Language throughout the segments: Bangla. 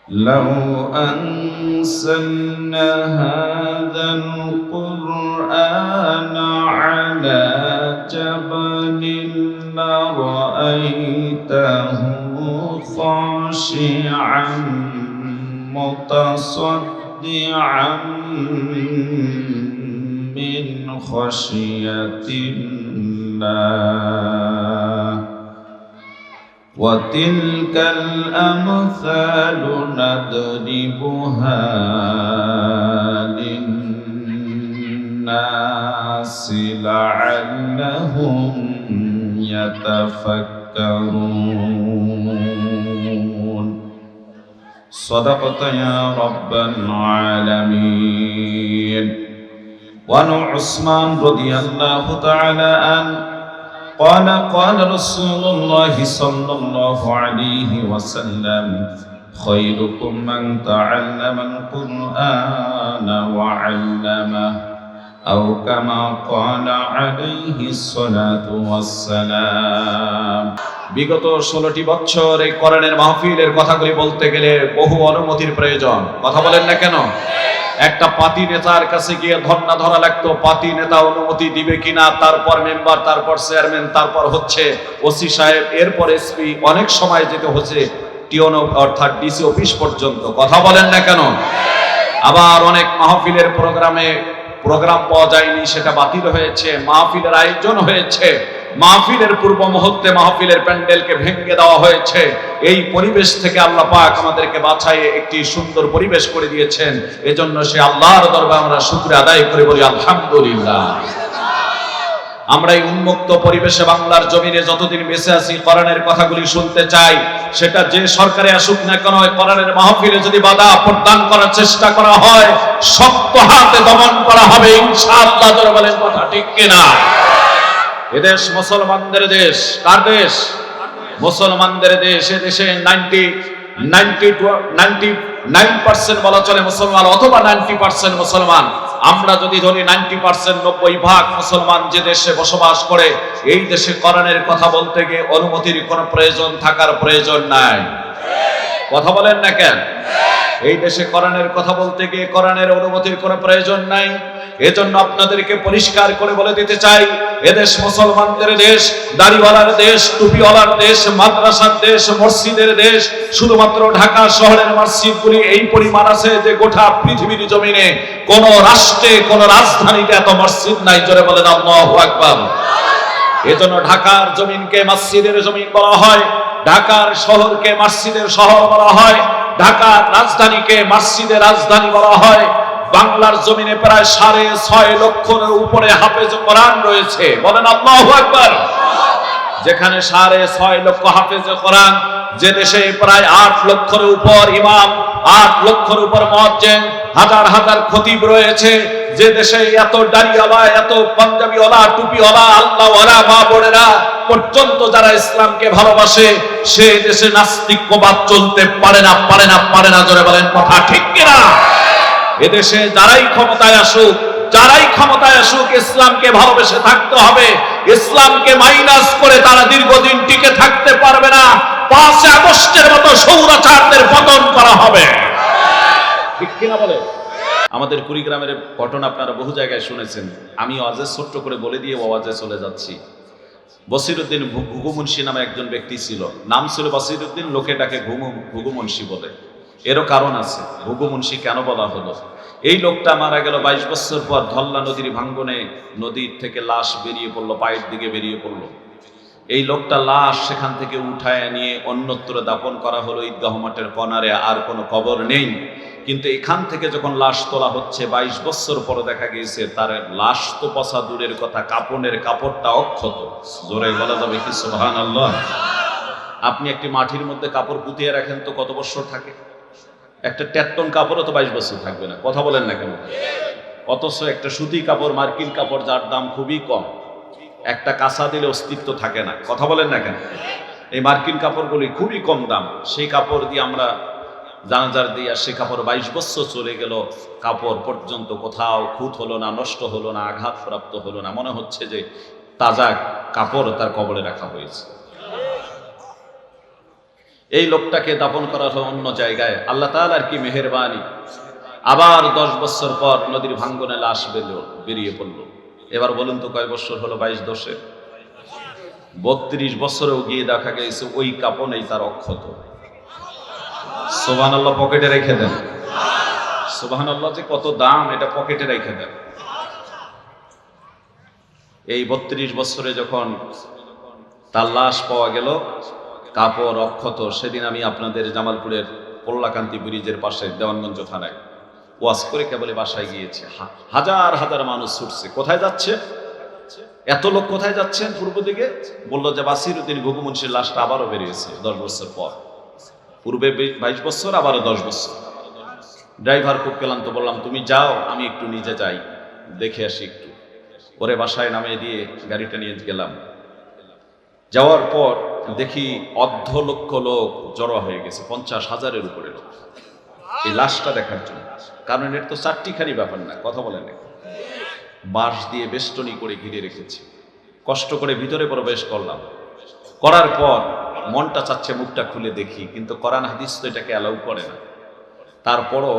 لو أنزلنا هذا القرآن على جبل لرأيته خاشعا متصدعا من خشية الله وتلك الأمثال نضربها للناس لعلهم يتفكرون صدقت يا رب العالمين. وعن عثمان رضي الله تعالى عنه قال رسول الله صلى الله عليه وسلم خيركم من تعلم القرآن وعلمه أو كما قال عليه الصلاة والسلام। বিগত 16টি বছর এই কোরআনের মাহফিলের কথাগুলি বলতে গেলে বহু অনুমতির প্রয়োজন। কথা বলেন না কেন? একটা পাতি নেতার কাছে গিয়ে ধর্ণা ধরা লাগতো, পাতি নেতা অনুমতি দিবে কিনা, তারপর মেম্বার, তারপর চেয়ারম্যান, তারপর হচ্ছে ওসি সাহেব, এরপর এসপি, অনেক সময় যেতে হচ্ছে টিওনো অর্থাৎ ডিসি অফিস পর্যন্ত। কথা বলেন না কেন? আবার অনেক মাহফিলের প্রোগ্রাম পাওয়া যায়নি, সেটা বাতিল হয়েছে, মাহফিলের আয়োজন হয়েছে, মাহফিলের পূর্ব মুহূর্তে মাহফিলের প্যান্ডেলকে ভেঙে দেওয়া হয়েছে। এই পরিবেশ থেকে আল্লাহ পাক আমাদেরকে বাঁচায়ে একটি সুন্দর পরিবেশ করে দিয়েছেন। এজন্য সে আল্লাহর দরবারে আমরা শুকরিয়া আদায় করে বলি আলহামদুলিল্লাহ। আমরা এই উন্মুক্ত পরিবেশে বাংলার জমিনে যতদিন বেঁচে আছি কোরআনের কথাগুলি শুনতে চাই। সেটা যে সরকারে আসুক না কেন, কোরআনের মাহফিলে যদি বাধা প্রদান করার চেষ্টা করা হয়, শক্ত হাতে দমন করা হবে ইনশাআল্লাহ। জোরে বলেন কথা ঠিক কিনা? এদেশ মুসলমানদের দেশ। কার দেশ? মুসলমানদের দেশ। এদেশে 99% বলা চলে মুসলমান, অথবা 90% মুসলমান। আমরা যদি ধরি 90%, 90% মুসলমান যে দেশে বসবাস করে, এই দেশে কোরআনের কথা বলতে গিয়ে অনুমতির কোনো প্রয়োজন থাকার প্রয়োজন নাই। কথা বলেন না কেন? এই দেশে কোরআনের কথা বলতে গিয়ে কোরআনের অনুমতির কোনো প্রয়োজন নাই। এজন্য আপনাদেরকে পরিষ্কার করে বলে দিতে চাই, এদেশ মুসলমানদের দেশ, দাড়িওয়ালার দেশ, টুপিওয়ালার দেশ, মাদ্রাসার দেশ, মসজিদের দেশ। শুধুমাত্র ঢাকা শহরের মসজিদগুলি এই পরিমাণ আছে যে গোটা পৃথিবীর জমিনে কোন রাষ্ট্রে, কোন রাজধানীতে এত মসজিদ নাই। জোরে বলেন আল্লাহু আকবার। এজন্য ঢাকার জমিনকে মসজিদের জমিন বলা হয়, ঢাকার শহরকে মসজিদের শহর বলা হয়, ঢাকার রাজধানীকে মসজিদের রাজধানী বলা হয়। বাংলার জমিনে প্রায় 6.5 লক্ষের উপরে হাফেজ কোরআন রয়েছে। বলেন আল্লাহু আকবার। যেখানে 6.5 লক্ষ হাফেজ কোরআন, যে দেশে প্রায় 8 লক্ষের উপর ইমাম, 8 লক্ষের উপর মুয়াজ্জিন, হাজার হাজার খতিব রয়েছে, যে দেশে এত দাড়িওয়ালা, এত পাঞ্জাবিওয়ালা, টুপিওয়ালা, আল্লাহওয়ালা মা বোনেরা পর্যন্ত যারা ইসলামকে ভালোবাসে, সেই দেশে নাস্তিক্যবাদ চলতে পারে না, পারে না, পারে না। জোরে বলেন কথা ঠিক কিনা? এদেশে যারাই ক্ষমতায় আসুক, যারাই ক্ষমতায় আসুক, ইসলামকে ভালোবেসে থাকতে হবে। ইসলামকে মাইনাস করে তারা দীর্ঘদিন টিকে থাকতে পারবে না। 5 আগস্টের মতো স্বৈরাচারদের পতন করা হবে। ঠিক কিনা বলে? আমাদের কুড়িগ্রামের ঘটনা আপনারা বহু জায়গায় শুনেছেন। আমি ওয়াজে ছোট্ট করে বলে দিয়ে ওয়াজে চলে যাচ্ছি। বসিরউদ্দিন ঘুঘু মুন্সি নামে একজন ব্যক্তি ছিল। নাম ছিল বসিরউদ্দিন, লোকে ডাকে ঘুঘু মুন্সি বলে। এরও কারণ আছে। ঘুঘু মুন্সি কেন বলা হলো? এই লোকটা মারা গেল 22 বছর পর। ধল্লা নদীর ভাঙ্গনে নদীর থেকে লাশ বেরিয়ে পড়লো, পায়ের দিকে বেরিয়ে পড়লো। এই লোকটা লাশ সেখান থেকে উঠায় নিয়ে অন্যত্র দাফন করা হলো ঈদগাহ মাঠের কর্নারে। আর কোনো কবর নেই। কিন্তু এখান থেকে যখন লাশ তোলা হচ্ছে 22 বছর পরে দেখা গিয়েছে তার লাশ তো পচা দূরের কথা, কাপড়ের কাপড়টা অক্ষত। জোরে বলা যাবে কি সুবহানাল্লাহ? আপনি একটি মাটির মধ্যে কাপড় পুঁতিয়ে রাখেন তো কত বছর থাকে? একটা ট্যাটন কাপড়ও তো 22 বছর থাকবে না। কথা বলেন না কেন? অথচ একটা সুতি কাপড়, মার্কিন কাপড়, যার দাম খুবই কম, একটা কাঁচা দিলে অস্তিত্ব থাকে না। কথা বলেন না কেন? এই মার্কিন কাপড়গুলি খুবই কম দাম, সেই কাপড় দিয়ে আমরা জানাজার দিয়ে, সে কাপড় 22 বছর চলে গেল, কাপড় পর্যন্ত কোথাও খুঁত হলো না, নষ্ট হলো না, আঘাতপ্রাপ্ত হলো না। মনে হচ্ছে যে তাজা কাপড় তার কবরে রাখা হয়েছে। এই লোকটাকে দাফন করা হলো অন্য জায়গায়। আল্লাহ তাআলার কি মেহেরবানি, আবার 10 বছর পর নদীর ভাঙ্গনে লাশ বেরিয়ে পড়লো। এবার বলুন তো কয় বছর হলো? 22 দশে 32 বছরেও গিয়ে দেখা গেছে ওই কাপনেই তার অক্ষত। সুবহানাল্লাহ, পকেটে রেখে দেন। সুবহানাল্লাহ, যে কত দাম, এটা পকেটে রেখে দেন। এই 32 বছরে যখন তার লাশ পাওয়া গেল, কাপড় অক্ষত, সেদিন আমি আপনাদের জামালপুরের পল্লাকান্তি ব্রিজের পাশে দেওয়ানগঞ্জ থানায় ওয়াজ করে কেবলে বাসায় গিয়েছে। হাজার হাজার মানুষ ছুটছে। কোথায় যাচ্ছে? এত লোক কোথায় যাচ্ছেন? পূর্ব দিকে। বললো যে বাসিরউদ্দিন ঘুঘু মুন্সির লাশটা আবারও বেরিয়েছে 10 বছর পর। পূর্বে 22 বছর, আবারও 10 বছর। ড্রাইভার খুব ক্লান্ত, বললাম তুমি যাও, আমি একটু নিজে যাই, দেখে আসি একটু। ওরে বাসায় নামিয়ে দিয়ে গাড়িটা নিয়ে গেলাম। যাওয়ার পর দেখি অর্ধ লক্ষ লোক জড়ো হয়ে গেছে, 50,000-এর উপরে লোক এই লাশটা দেখার জন্য। কারণ এর তো চারটিখানি ব্যাপার না, কথা বলেন না। বাঁশ দিয়ে বেষ্টনী করে ঘিরে রেখেছে। কষ্ট করে ভিতরে প্রবেশ করলাম। করার পর মনটা চাচ্ছে মুখটা খুলে দেখি, কিন্তু কোরআন হাদিস তো এটাকে অ্যালাউ করে না। তারপরও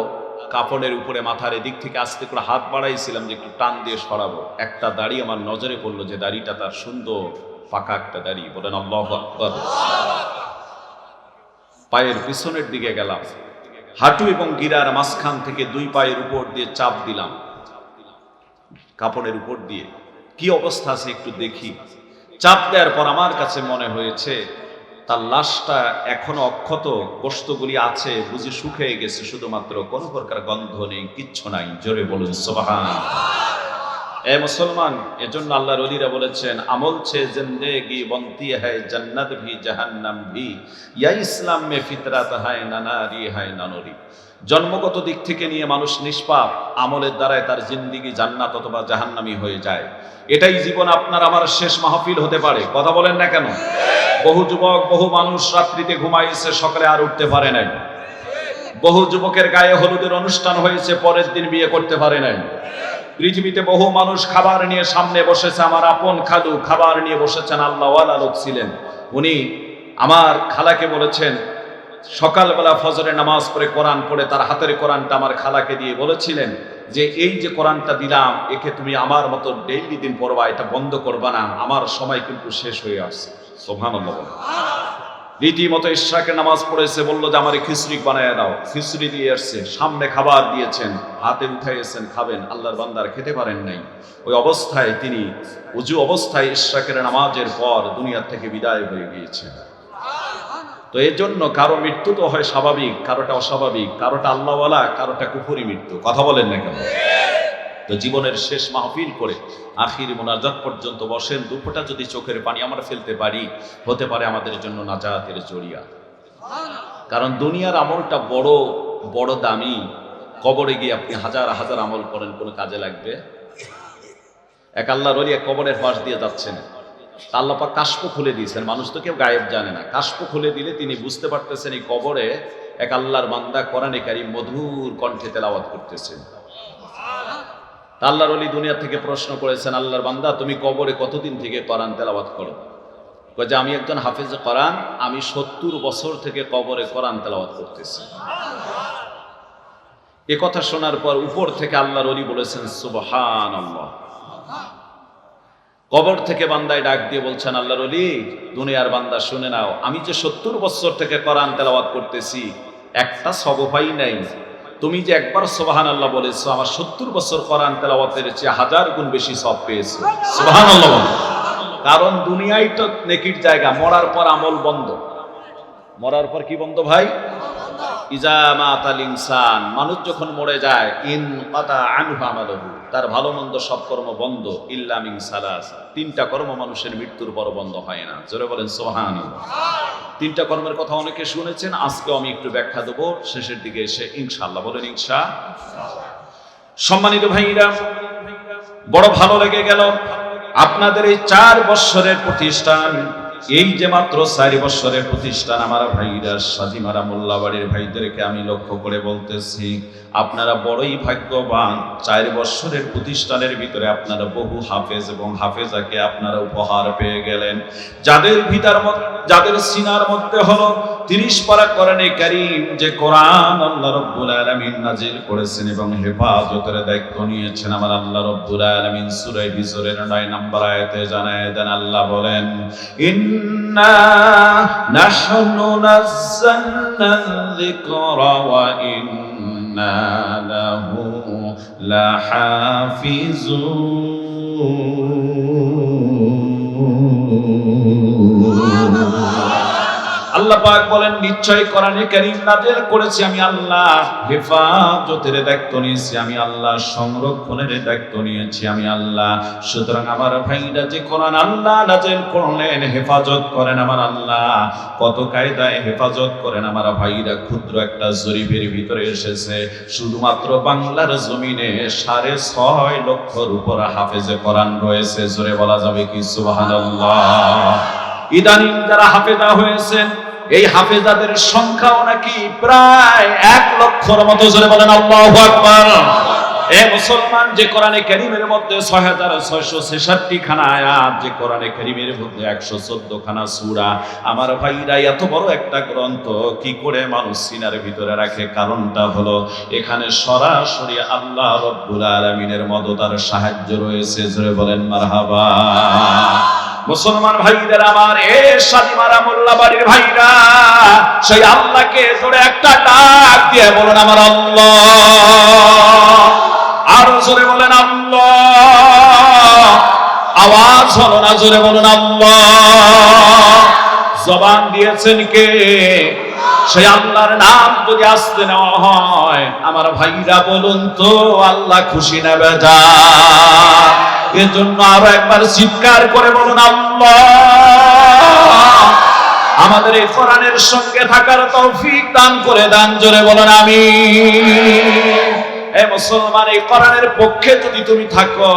কাপড়ের উপরে মাথার এদিক থেকে আস্তে করে হাত বাড়াইছিলাম যে একটু টান দিয়ে সরাবো। একটা দাড়ি আমার নজরে পড়লো, যে দাড়িটা তার সুন্দর পাকা একটা দাড়ি। বলেন আল্লাহু আকবার। পায়ের পিছনের দিকে গেলাম, হাঁটু এবং গিরার মাঝখান থেকে 2 পায়ের উপর দিয়ে চাপ দিলাম কাপড়ের উপর দিয়ে। কি অবস্থা আছে একটু দেখি। চাপ দেওয়ার পর আমার কাছে মনে হয়েছে তার লাশটা এখনো অক্ষত, গোশতগুলি আছে, বুঝি শুকিয়ে গেছে, শুধুমাত্র কোনো প্রকার গন্ধ নেই, কিচ্ছু নাই। জোরে বলুন সুবহানাল্লাহ। এ মুসলমান, এজন্য আল্লাহর ওলিরা বলেছেন, আমল ছে জিন্দেগি বনতি হ্যায় জান্নাত ভি জাহান্নাম ভি, ইয়া ইসলাম মে ফিতরাত হায় না নারী হায় না নরী। জন্মগত দিক থেকে নিয়ে মানুষ নিষ্পাপ, আমলের দ্বারায় তার জিন্দেগি জান্নাত অথবা জাহান্নামী হয়ে যায়। এটাই জীবন আপনার আমার শেষ মাহফিল হতে পারে। কথা বলেন না কেন? বহু যুবক, বহু মানুষ রাত্রিতে ঘুমাইছে, সকালে আর উঠতে পারে নাই। বহু যুবকের গায়ে হলুদের অনুষ্ঠান হয়েছে, পরের দিন বিয়ে করতে পারে নাই। পৃথিবীতে বহু মানুষ খাবার নিয়ে সামনে বসেছে। আমার আপন খালু খাবার নিয়ে বসেছেন, আল্লাহওয়ালা লোক ছিলেন। উনি আমার খালাকে বলেছেন, সকালবেলা ফজরে নামাজ পড়ে কোরআন পড়ে তার হাতের কোরআনটা আমার খালাকে দিয়ে বলেছিলেন যে এই যে কোরআনটা দিলাম, একে তুমি আমার মতো ডেইলি দিন পড়বা, এটা বন্ধ করবা না, আমার সময় কিন্তু শেষ হয়ে আসছে। সুবহানাল্লাহ। রীতিমতো ইশরাকের নামাজ পড়েছে, বললো যে আমার খিচুড়ি বানায় দাও। খিচুড়ি দিয়ে আসছে, সামনে খাবার দিয়েছেন, হাতে উঠাইয়েছেন, খাবেন। আল্লাহর বান্দার খেতে পারেন নাই। ওই অবস্থায় তিনি উজু অবস্থায় ইশরাকের নামাজের পর দুনিয়া থেকে বিদায় হয়ে গিয়েছেন। তো এর জন্য কারো মৃত্যু তো হয় স্বাভাবিক, কারোটা অস্বাভাবিক, কারোটা আল্লাহওয়ালা, কারোটা কুফরি মৃত্যু। কথা বলেন না কেন? তো জীবনের শেষ মাহফিল করে আখির মোনাজাত পর্যন্ত বসেন। দুপোটা যদি চোখের পানি আমরা ফেলতে পারি, হতে পারে আমাদের জন্য নাজাতের জরিয়া। কারণ দুনিয়ার আমলটা বড় বড় দামি। কবরে গিয়ে আপনি হাজার হাজার আমল করেন, কোনো কাজে লাগবে? এক আল্লাহর ওলি এক কবরের পাশ দিয়ে যাচ্ছেন, আল্লাহ পাক কাশফ খুলে দিয়েছেন। মানুষ তো কেউ গায়েব জানে না। কাশফ খুলে দিলে তিনি বুঝতে পারতেছেন এই কবরে এক আল্লাহর বান্দা কোরআনে কারীম মধুর কণ্ঠে তেলাওয়াত করতেছেন। আল্লাহর ওলি দুনিয়া থেকে প্রশ্ন করেছেন, আল্লাহর বান্দা তুমি কবরে কতদিন থেকে কোরআন তেলাওয়াত করো? যে আমি একজন হাফেজ কোরআন, আমি 70 বছর থেকে কবরে কোরআন তেলাওয়াত করতেছি। এ কথা শোনার পর উপর থেকে আল্লাহর ওলি বলেছেন সুবহানাল্লাহ। কবর থেকে বান্দায় ডাক দিয়ে বলছেন, আল্লাহর ওলি, দুনিয়ার বান্দা শুনে নাও, আমি যে 70 বছর থেকে কোরআন তেলাওয়াত করতেছি, একটা সবফাই নাই। তুমি যে একবার সুবহানাল্লাহ বলেছো, আমার 70 বছর কোরআন তেলাওয়াতের চেয়ে 1000 গুণ বেশি সওয়াব পেয়েছি। সুবহানাল্লাহ। কারণ দুনিয়াই তো নেকির জায়গা, মরার পর আমল বন্ধ। মরার পর কি বন্ধ ভাই? ইজা মাতাল ইনসান, মানুষ যখন মরে যায়, ইন কাতা আনহু আমালুহু, তার ভালো মন্দ সব কর্ম বন্ধ, ইল্লা মিন সালাসা, 3টা কর্ম মানুষের মৃত্যুর পর বন্ধ হয় না। জোরে বলেন সুবহানাল্লাহ। 3টা কর্মের কথা অনেকে শুনেছেন, আজকে আমি একটু ব্যাখ্যা দেবো শেষের দিকে এসে ইনশাআল্লাহ। বলেন ইনশাআল্লাহ। সম্মানিত ভাইরা, বড় ভালো লেগে গেল আপনাদের এই 4 বছরের প্রতিষ্ঠান। এই যে মাত্র 4 বছরের প্রতিষ্ঠান, আমার ভাইরা সাজিমারা মোল্লাবাড়ির ভাইদেরকে আমি লক্ষ্য করে বলতেছি, আপনারা বড়ই ভাগ্যবান। 4 বছরের প্রতিষ্ঠানের ভিতরে আপনারা বহু হাফেজ এবং হাফেজাকে আপনারা উপহার পেয়ে গেলেন। যাদের সিনার মধ্যে হলো 30 পারা কোরআনে কারীম, যে কোরআন আল্লাহ রাব্বুল আলামিন নাজিল করেছেন এবং হেফাজতের দায়িত্ব নিয়েছেন আমার আল্লাহ রাব্বুল আলামিন সূরা বিসরের 9 নম্বর আয়াতে জানায় দেন, আল্লাহ বলেন, ইন্না নাহনু নাযালনা যিকরা ওয়া ইন্না লাহু লাহাফিজুন। আল্লাহ পাক বলেন, নিশ্চয় কোরআনে কারীম নাযিল করেছি আমি আল্লাহ, হেফাজতের দায়িত্ব নিয়েছি আমি আল্লাহ, সংরক্ষণের দায়িত্ব নিয়েছি আমি আল্লাহ। সুতরাং আমার ভাইরা, যে কোরআন আল্লাহ নাযিল করলেন, হেফাজত করেন আমার আল্লাহ। কত কায়দায় হেফাজত করেন আমার ভাইরা। ক্ষুদ্র একটা জরিপের ভিতরে এসেছে, শুধুমাত্র বাংলার জমিনে 6.5 লক্ষর উপর হাফেজে কোরআন রয়েছে। জোরে বলা যাবে কি সুবহানাল্লাহ? ইদানিং যারা হাফেজা হয়েছেন, এই হাফেজাদের সংখ্যাও নাকি প্রায় 1 লক্ষর মতো। জোরে বলেন আল্লাহু আকবার। এ মুসলমান, যে কোরআনে কারীমের মধ্যে 6666 খানা আয়াত, যে কোরআনে কারীমের মধ্যে 114 খানা সূরা, আমার ভাইরা, এত বড় একটা গ্রন্থ কি করে মানুষ সিনার ভিতরে রাখে? কারণটা হলো এখানে সরাসরি আল্লাহ রাব্বুল আলামিনের মদদ আর সাহায্য রয়েছে। জোরে বলেন মারহাবা। মুসলমান ভাইদের আমার, এ শালিমারা মোল্লাবাড়ির ভাইরা, সেই আল্লাহকে জোরে একটা ডাক দিয়ে বলুন আমার আল্লাহ। আরো জোরে বলেন আল্লাহ। আওয়াজ হলো না, জোরে বলুন আল্লাহ। জবান দিয়েছেন কে? সেই আল্লাহর নাম যদি আস্তে নেওয়া হয়, আমার ভাইরা বলুন তো, আল্লাহ খুশি না বেজার? এজন্য আরো একবার চিৎকার করে বলুন আল্লাহ। আমাদের এই কোরআনের সঙ্গে থাকার তৌফিক দান করে দান। জোরে বলুন আমিন। এ মুসলমান, এই কোরআনের পক্ষে যদি তুমি থাকো,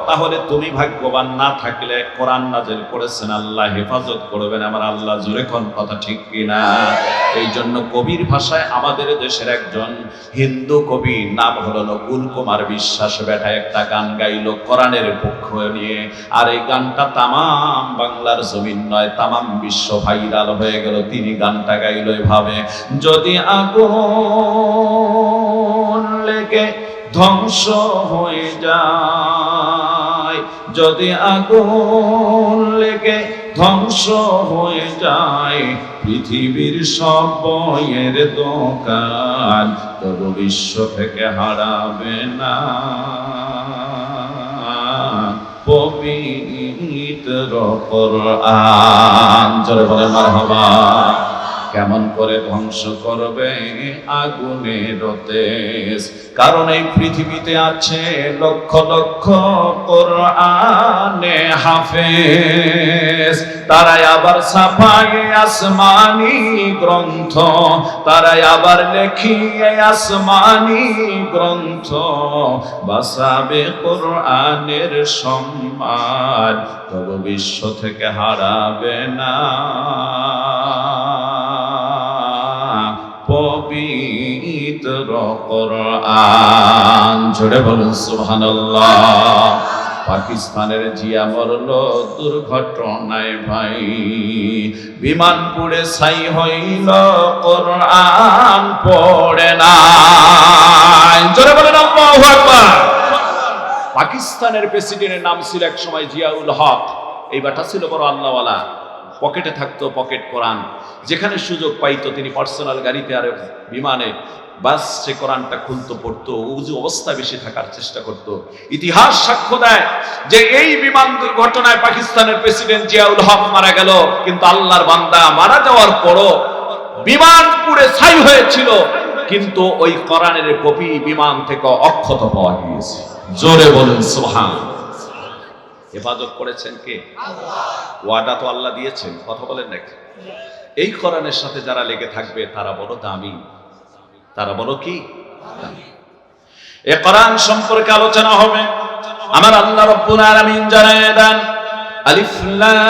তাহলে তুমি ভাগ্যবান। না থাকলে কোরআন নাযিল করেছেন আল্লাহ, হেফাজত করবেন আমার আল্লাহ। জোরে কোন কথা ঠিক কিনা? এই জন্য কবির ভাষায় আমাদের দেশের একজন হিন্দু কবি, নাম হলো নকুল কুমার বিশ্বাস, বেটা একটা গান গাইলো কোরআনের পক্ষ নিয়ে। আর এই গানটা তামাম বাংলার জমিন নয়, তামাম বিশ্ব ভাইরাল হয়ে গেল। তিনি গানটা গাইলো এভাবে, যদি আগুন লেগে ধ্বংস হয়ে যায়, যদি আগুন লেগে ধ্বংস হয়ে যায় পৃথিবীর সব বইয়ের দোকান, তবু বিশ্ব থেকে হারাবে না পবিত্র কোরআন। জোরে বলেন মারহাবা। কেমন করে ধ্বংস করবে আগুনের তেজ? কারণ এই পৃথিবীতে আছে লক্ষ লক্ষ কোরআনে হাফেজ, তারাই আবার ছাপায় আসমানি গ্রন্থ, তারাই আবার লেখিয়ে আসমানি গ্রন্থ, বাঁচাবে কোরআনের সম্মান, তবু বিশ্ব থেকে হারাবে না পবিত্র কোরআন। জোরে বলুন সুবহানাল্লাহ। পাকিস্তানের জিয়া মরল দুর্ঘটনায় ভাই, বিমান পুড়ে ছাই হইল, কোরআন পড়ে না। জোরে বলেন আল্লাহু আকবার। পাকিস্তানের প্রেসিডেন্টের নাম ছিল এক সময় জিয়াউল হক। এই বাটা ছিল বড় আল্লাহওয়ালা, পকেটে থাকতো পকেট কোরআন। যেখানে সুযোগ পাইতো তিনি পার্সোনাল গাড়িতে আর বিমানে বাস সে কোরআনটা খুলতো, পড়তো, উজু অবস্থায় বেশি থাকার চেষ্টা করত। ইতিহাস সাক্ষ্য দেয় যে এই বিমান দুর্ঘটনায় পাকিস্তানের প্রেসিডেন্ট জিয়াউল হক মারা গেল, কিন্তু আল্লাহর বান্দা মারা যাওয়ার পরও বিমান পুড়ে ছাই হয়েছিল, কিন্তু ওই কোরআনের কপি বিমান থেকে অক্ষত পাওয়া গিয়েছে। জোরে বলুন সুবহানাল্লাহ। হেফাজত করেছেন কে? আল্লাহ। ওয়াদা তো আল্লাহ দিয়েছেন, কথা বলেন নাকি? এই কোরআনের সাথে যারা লেগে থাকবে তারা বড় দামি, তারা বড় কি দামি। এই কোরআন সম্পর্কে আলোচনা হবে। আমার আল্লাহ রাব্বুল আলামিন জানায় দেন, আলিফ লাম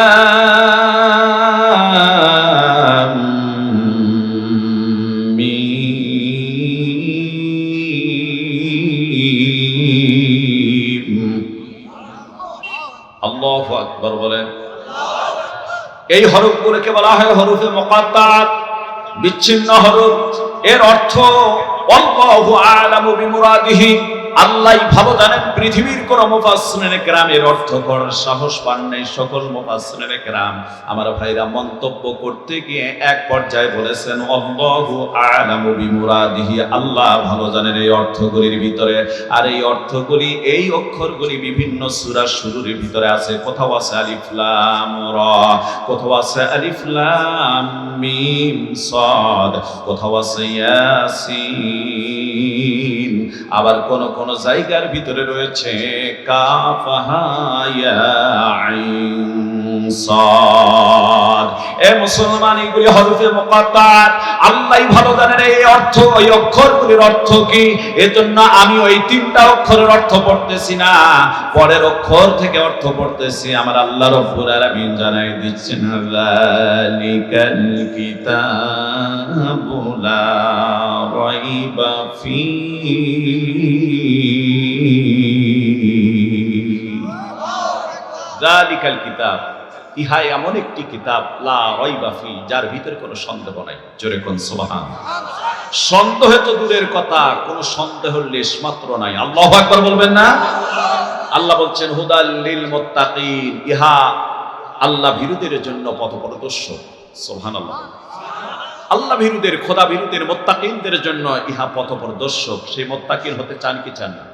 মিম। আল্লাহু আকবার বলেন। এই হরফগুলোকে বলা হয় হরফে মুকাত্তাআত, বিচ্ছিন্ন হরফ, এর অর্থ আল্লাহু আ'লামু বিমুরাদিহি, আল্লাহই ভালো জানেন। পৃথিবীর কোন মুফাসসিরিনে কেরামের অর্থ করার সাহস পান নাই। সকল মুফাসসিরিনে কেরাম আমার ভাইরা মন্তব্য করতে গিয়ে এক পর্যায়ে বলেছেন আল্লাহু আ'লামু বিমুরাদিহি, আল্লাহ ভালো জানেন এই অর্থগুলির ভিতরে। আর এই অর্থগুলি, এই অক্ষরগুলি বিভিন্ন সূরার শুরুর ভিতরে আছে। কোথাও আছে আলিফ লাম রা, কোথাও আছে আলিফ লাম মিম সাদ, কোথাও আছে ইয়াসিন, আবার কোন কোন জায়গার ভিতরে রয়েছে কাফ হা ইয়া আইন সাদ। এ মুসলমান, এগুলি হরফে মুকাত্তাত, আল্লাহই ভালো জানেন এই অর্থ, ওই অক্ষরগুলির অর্থ কি। এজন্য আমি ওই তিনটা অক্ষরের অর্থ পড়তেছি না, পরের অক্ষর থেকে অর্থ পড়তেছি। আমার আল্লাহ রাব্বুল আলামিন জানাই দিচ্ছেন যালিকাল কিতাবু লা রাইবা ফীহি, যালিকাল কিতাব, ইহা এমন একটি কিতাব, লা রাইবা ফী, যার ভিতরে কোনো সন্দেহ নাই। জোরে কোন সুবহানাল্লাহ। সন্দেহ তো দূরের কথা, কোনো সন্দেহ লেশ মাত্র নাই। আল্লাহু আকবার বলবেন না? আল্লাহ বলছেন হুদাল লিল মুত্তাকিন, ইহা আল্লাহ ভীরুদের জন্য পথপ্রদর্শক। সুবহানাল্লাহ। আল্লাহ ভীরুদের, খোদা ভীরুদের, মুত্তাকিনদের জন্য ইহা পথপ্রদর্শক। সেই মুত্তাকিন হতে চান কি চান না?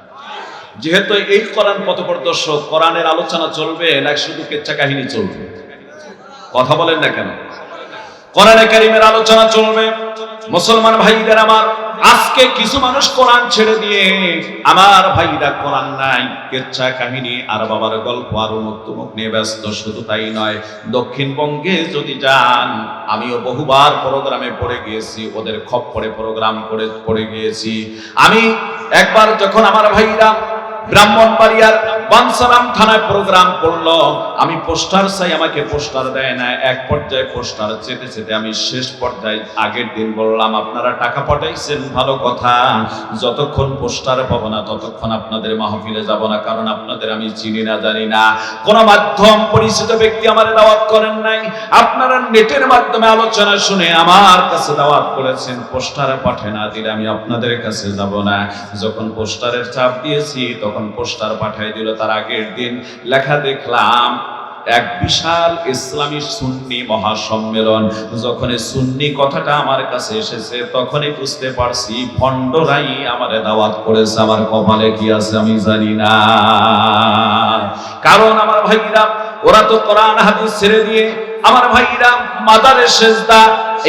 যেহেতু এই কোরআন পথপ্রদর্শক, কোরআনের আলোচনা চলবে না শুধু কেচ্ছা কাহিনী চলবে? কথা বলেন না কেন? কোরআনে কারীমের আলোচনা চলবে। মুসলমান ভাইদের আমার, আজকে কিছু মানুষ কোরআন ছেড়ে দিয়ে, আমার ভাইরা কোরআন নাই, কেচ্ছা কাহিনী আর বাবার গল্প আর মুক্তমুখ নিয়ে ব্যস্ত। শুধু তাই নয়, দক্ষিণবঙ্গে যদি যান, আমিও বহুবার প্রোগ্রামে পড়ে গিয়েছি, ওদের খপ্পরে প্রোগ্রাম করে পড়ে গিয়েছি। আমি একবার যখন আমার ভাইরা ব্রাহ্মণবাড়িয়ার বানসারাম থানায় প্রোগ্রাম করলো, আমি পোস্টার চাই, আমাকে পোস্টার দেয় না। এক পর্যায়ে পোস্টার চেতে চেতে আমি শেষ পর্যায়ে আগের দিন বললাম, আপনারা টাকা পাঠাইছেন ভালো কথা, যতক্ষণ পোস্টার পাবো না ততক্ষণ আপনাদের মাহফিলে যাব না, কারণ আপনাদের আমি চিনি না, জানি না। কোন মাধ্যম পরিচিত ব্যক্তি আমার দাওয়াত করেন নাই, আপনারা নেটের মাধ্যমে আলোচনা শুনে আমার কাছে দাওয়াত করেছেন, পোস্টার পাঠে না দিলে আমি আপনাদের কাছে যাব না। যখন পোস্টারের চাপ দিয়েছি তখন পোস্টার পাঠিয়ে দিল। তার আগের দিন লেখা দেখলাম এক বিশাল ইসলামী সুন্নি মহাসম্মেলন। যখন সুন্নি কথাটা আমার কাছে এসেছে তখনই বুঝতে পারছি ভণ্ডরাই আমারে দাওয়াত করেছে। আমার কপালে কি আছে আমি জানি না। কারণ আমার ভাইরা, ওরা তো কোরআন হাদিস ছেড়ে দিয়ে আমার ভাইরা মাজারে সেজদা,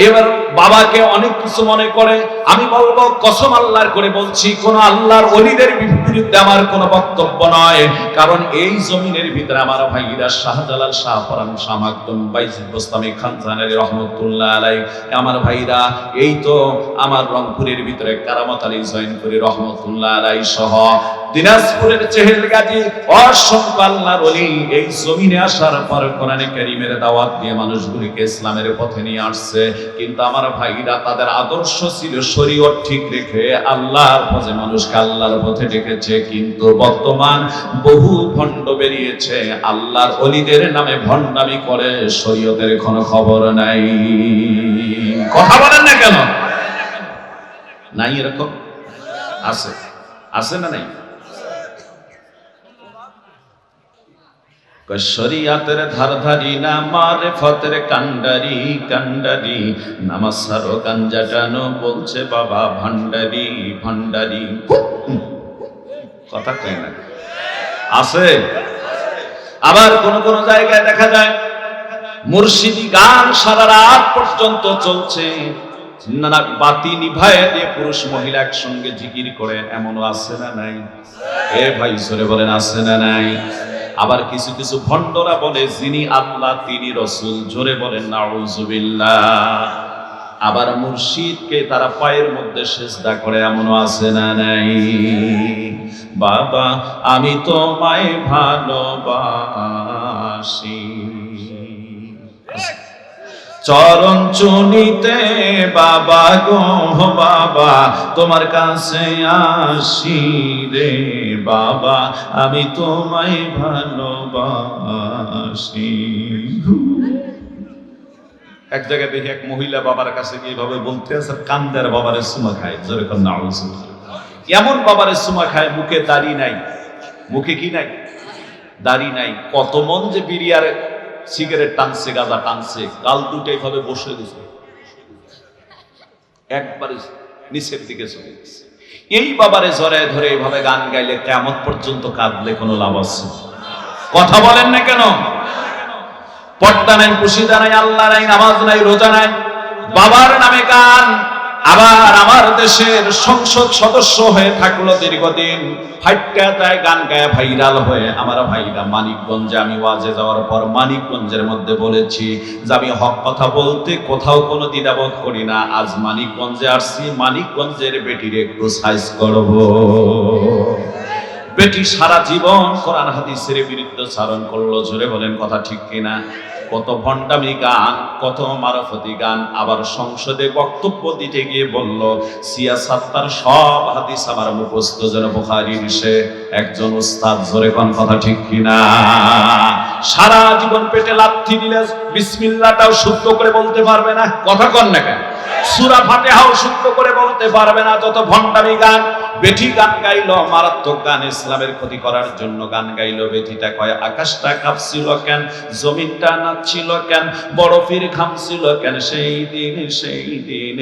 এবার বাবাকে অনেক কিছু মনে করে। আমি বলবো কসম আল্লাহর করে বলছি, কোন আল্লাহর ওলিদের বিরুদ্ধে আমার কোনো বক্তব্য নয়। কারণ এই জমিনের ভিতরে আমার ভাইরা শাহজালাল, শাহ ফরান, শাহ মাকদুম, বাইজিদ বোস্তামি, খান জাহানারী রহমতুল্লাহ আলাইহি, আমার ভাইরা এই তো আমার রংপুরের ভিতরে কারামত আলী জয়নপুরী রহমতুল্লাহ আলাইহি সহ দিনাজপুরের চেহেলগাজী অসংখ্য আল্লাহর ওলি এই জমিনে আসার পর কোরআনে কারীমের দাওয়াত দিয়ে মানুষগুলিকে ইসলামের পথে নিয়ে আসছে। কিন্তু আমার ভাইরা তাদের আদর্শ ছিল শরীয়ত ঠিক রেখে আল্লাহর পথে মানুষকে আল্লাহর পথে ডেকেছে। কিন্তু বর্তমান বহু ভণ্ড বেরিয়েছে, আল্লাহর ওলিদের নামে ভণ্ডামি করে, শরীয়তের কোনো খবর নাই। কথা বলেন না কেন? নাই এরকম? আছে, আছে না নাই? শরিয়াতের ধারধারি না, মারেফতের কান্ডারি কান্ডারি, নামাজ সারো গাঞ্জা টানো, বলছে বাবা ভান্ডারি ভান্ডারি। কথা কয় না? আছে। আবার কোন কোন জায়গায় দেখা যায় মুর্শিদি গান সারা রাত পর্যন্ত চলছে, নানা বাতি নিভায় দিয়ে পুরুষ মহিলা একসঙ্গে জিকির করে, এমনও আছে না নাই? এ ভাই সরে বলেন আছে না নাই? আবার কিছু কিছু ভণ্ডরা বলে যিনি আল্লাহ তিনি রসুল, জোরে বলেন নাউজুবিল্লাহ। আবার মুর্শিদকে তারা পায়ের মধ্যে সিজদা করে, এমনও আছে না নাই? বাবা আমি তোমায় ভালোবাসি, চরণ চুনিতে বাবা গো বাবা, তোমার কাছে আসি রে বাবা, আমি তোমায় ভালোবাসি। এক জায়গায় দেখি এক মহিলা বাবার কাছে গিয়ে ভাবে বলতে আছে, কান্দার বাবারে সুমা খায়, জোরে কোন নাউজুবিল্লাহ। এমন বাবারে সুমা খায়, মুখে দাড়ি নাই, মুখে কি নাই, দাড়ি নাই। কত মন যে বিড়ি আর সিগারেট টানছে, গাঁজা টানছে, গাল দুটাই ভাবে বসে গেছে, একবারে নিচের দিকে চলে গেছে। এই বাবারে জড়ায় ধরে এইভাবে গান গাইলে কিয়ামত পর্যন্ত কাঁদলে কোনো লাভ আছে? কথা বলেন না কেন? পর্দা নাই, পুশিদা নাই, আল্লাহ নাই, নামাজ নাই, রোজা নাই, বাবার নামে গান। আবার আমার দেশের সংসদ সদস্য হয়ে থাকলো দীর্ঘদিন, ফাইটটা যায় গান গায়ে ভাইরাল হয়ে। আমার ভাইরা মানিকগঞ্জে, আমি ওয়াজে যাওয়ার পর মানিকগঞ্জের মধ্যে বলেছি যে আমি হক কথা বলতে কোথাও কোনো দ্বিধাবোধ করি না। আজ মানিকগঞ্জে আসছি, মানিকগঞ্জের বেটির একটু সাইজ করব। বেটি সারা জীবন কোরআন হাদিসের বিরুদ্ধাচরণ করলো, জোরে বলেন কথা ঠিক কিনা? কত ভণ্ডামি গান, কত মারফতি গান। আবার সংসদে বক্তব্য দিতে গিয়ে বলল সিয়াসাত্তার সব হাদিস আমার মুখস্থ, যেন বুখারীর সে একজন উস্তাদ, জোরে কোন কথা ঠিক কিনা? সারা জীবন পেটে লাথি দিলে বিসমিল্লাহটাও শুদ্ধ করে বলতে পারবে না, কথা কন না কেন? সূরা ফাতিহাও শুদ্ধ করে বলতে পারবে না। যত ভণ্ডামি গান। বেটি গান গাইলো, মারাত্মক গান, ইসলামের ক্ষতি করার জন্য গান গাইলো। বেটিটা কয় আকাশটা কাঁপছিল কেন, জমিনটা নাচছিল কেন, বরফের ঘামছিল কেন, সেই দিন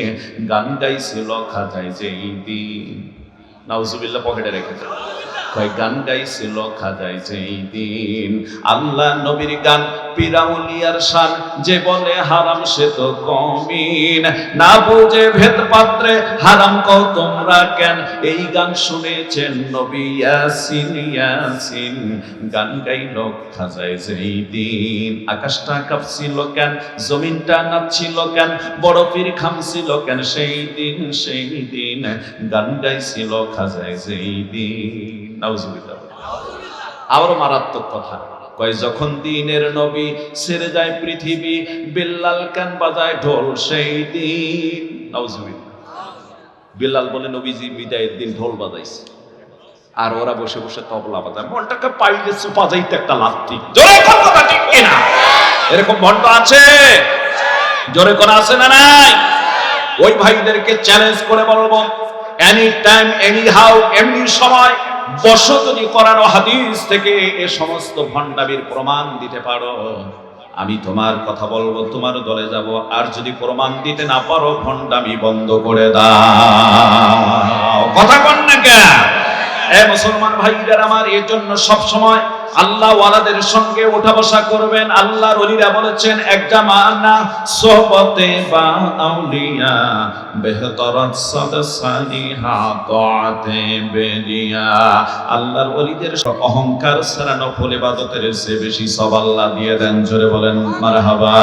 গান গাইছিল খাজায় যেই দিন। নাউজুবিল্লাহ পকেটে রেখেছে। কয় গান গাইছিল খাজায় যেই দিন। আল্লাহ নবীর গান, পিরাউলিয়ার শান, যে বলে হারাম সে তো কমিন, না বুঝে ভেদ পাত্রে হারাম কও তোমরা কেন। এই গান শুনেছেন নবী ইয়াসিন ইয়াসিন, গান গাইল খাজায় যেই দিন। আকাশটা কাঁপছিল কেন, জমিনটা নাচছিল কেন, বরফের ঘামছিল কেন, সেই দিন গান গাইছিল খাজায় যেই দিন। নাউজুবিল্লাহ। আবারও মারাত্মক কথা কয়, যখন দিনের নবী ছেড়ে যায় পৃথিবী, বিল্লাল কান বাজায় ঢোল সেই দিন। নাউজুবিল্লাহ। বিল্লাল বলে নবীজি বিদায়ের দিন ঢোল বাজাইছে, আর ওরা বসে বসে তবলা বাজায়। মনটাকে পাইলে সুপা যাইতে একটা লাথি, জোরে কথা ঠিক কিনা? এরকম ভণ্ড আছে, জোরে কোন আছে না নাই? ওই ভাইদেরকে চ্যালেঞ্জ করে বলবো, এনি টাইম এনি হাউ, এমনি সময় বসো, যদি কোরআন ও হাদিস থেকে এ সমস্ত ভণ্ডামির প্রমাণ দিতে পারো, আমি তোমার কথা বলবো, তোমার দলে যাব। আর যদি প্রমাণ দিতে না পারো, ভণ্ডামি বন্ধ করে দাও। কথা কন না কেন? এ মুসলমান ভাইদের আমার, এর জন্য সব সময় আল্লাহ ওয়ালাদের সঙ্গে ওঠা বসা করবেন। আল্লাহর ওলিরা বলেছেন, এক জামানা সোহবতে বা আউলিয়া বেহতরত সাদসানিহা তাআতে বেরিয়া। আল্লাহর ওলিদের অহংকার ছাড়া নফল ইবাদতের চেয়ে বেশি সওয়াব আল্লাহ দিয়ে দেন, জোরে বলেন মারহাবা।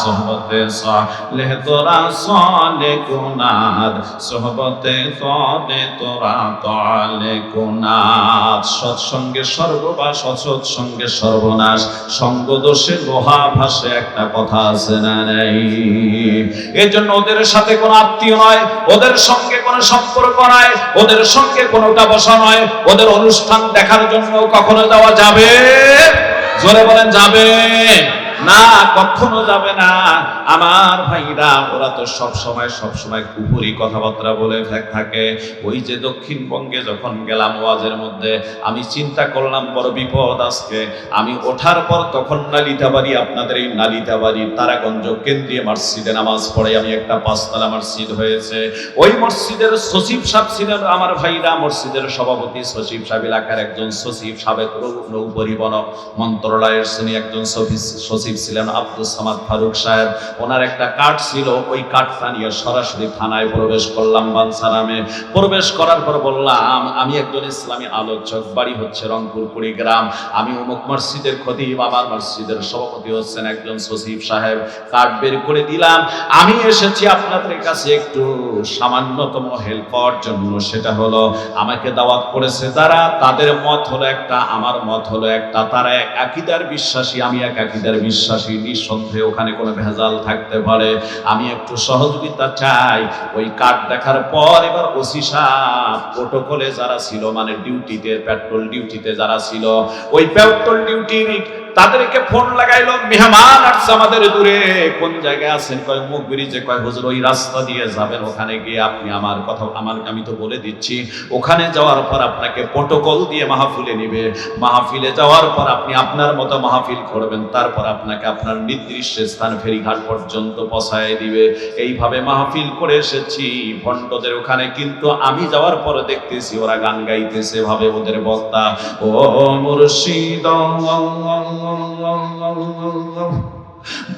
সোহবতে সালেহ তোরা সালে গুনাত, সোহবতে তোরে তোরা তালে গুনাত। সৎসঙ্গে সর্ববাস, অসৎ সঙ্গে সর্বনাশ। সঙ্গ দোষে লোহা ভাসে, একটা কথা আছে না নাই? এর জন্য ওদের সাথে কোনো আত্মীয় নয়, ওদের সঙ্গে কোনো সম্পর্ক নয়, ওদের সঙ্গে কোনোটা বসা নয়। ওদের অনুষ্ঠান দেখার জন্য কখনো যাওয়া যাবে? জোরে বলেন যাবে না? কখনো যাবে না। আমার ভাইরা, ওরা তো সব সময় কুপুরি কথাবার্তা বলে থাকে। ওই যে দক্ষিণবঙ্গে যখন গেলাম ওয়াজের মধ্যে, আমি চিন্তা করলাম বড় বিপদ আজকে। আমি ওঠার পর তখন নালিতাবাড়ি, আপনাদের এই নালিতাবাড়ির তারাগঞ্জ কেন্দ্রীয় মসজিদে নামাজ পড়ে। আমি একটা 5 তলা মসজিদ হয়েছে, ওই মসজিদের সচিব সাহেব ছিলেন আমার ভাইরা, মসজিদের সভাপতি সচিব সাহেব, এলাকার একজন সচিব, সাবেক নৌ পরিবহন মন্ত্রণালয়ের শ্রেণী একজন সচিব ছিলেন আব্দুল সামাদ ফারুক সাহেব। ওনার একটা কার্ড ছিল, ওই কার্ডটা নিয়ে সরাসরি থানায় প্রবেশ করলাম। বানসারামে প্রবেশ করার পর বললাম, আমি একজন ইসলামী আলোচক, বাড়ি হচ্ছে রংপুর কুড়িগ্রাম, আমি অমুক মসজিদের খতিব, আমার মসজিদের সভাপতি হচ্ছেন একজন সচিব সাহেব। কার্ড বের করে দিলাম, আমি এসেছি আপনাদের কাছে একটু সামান্যতম হেল্প পাওয়ার জন্য। সেটা হলো, আমাকে দাওয়াত করেছে তারা, তাদের মত হলো একটা, আমার মত হলো একটা। তারা এক আকীদার বিশ্বাসী, আমি এক আকীদার বিশ্বাসী। নিঃসন্দেহে ওখানে কোনো ভেজাল থাকতে পারে, আমি একটু সহযোগিতা চাই। ওই কার্ড দেখার পর এবার ওসি সাহেব প্রটোকলে যারা ছিল, মানে ডিউটিতে, পেট্রোল ডিউটিতে যারা ছিল, ওই পেট্রোল ডিউটির তাদেরকে ফোন লাগাইলো, মেহমান আসছে আমাদের দূরে, কোন জায়গায় আছেন? কয় মুখ ব্রিজে। কয় হুজুর ওই রাস্তা দিয়ে যাবেন, ওখানে গিয়ে আপনি আমার কথা আমি তো বলে দিচ্ছি, ওখানে যাওয়ার পর আপনাকে প্রটোকল দিয়ে মাহফিলে নিবে, মাহফিলে যাওয়ার পর আপনি আপনার মতো মাহফিল করবেন, তারপর আপনাকে আপনার নির্দিষ্ট স্থান ফেরিঘাট পর্যন্ত পৌঁছায় দিবে। এইভাবে মাহফিল করে এসেছি ভণ্ডদের ওখানে, কিন্তু আমি যাওয়ার পর দেখতেছি ওরা গান গাইতেছে, ভাবে ওদের বক্তা, ও মুর্শিদ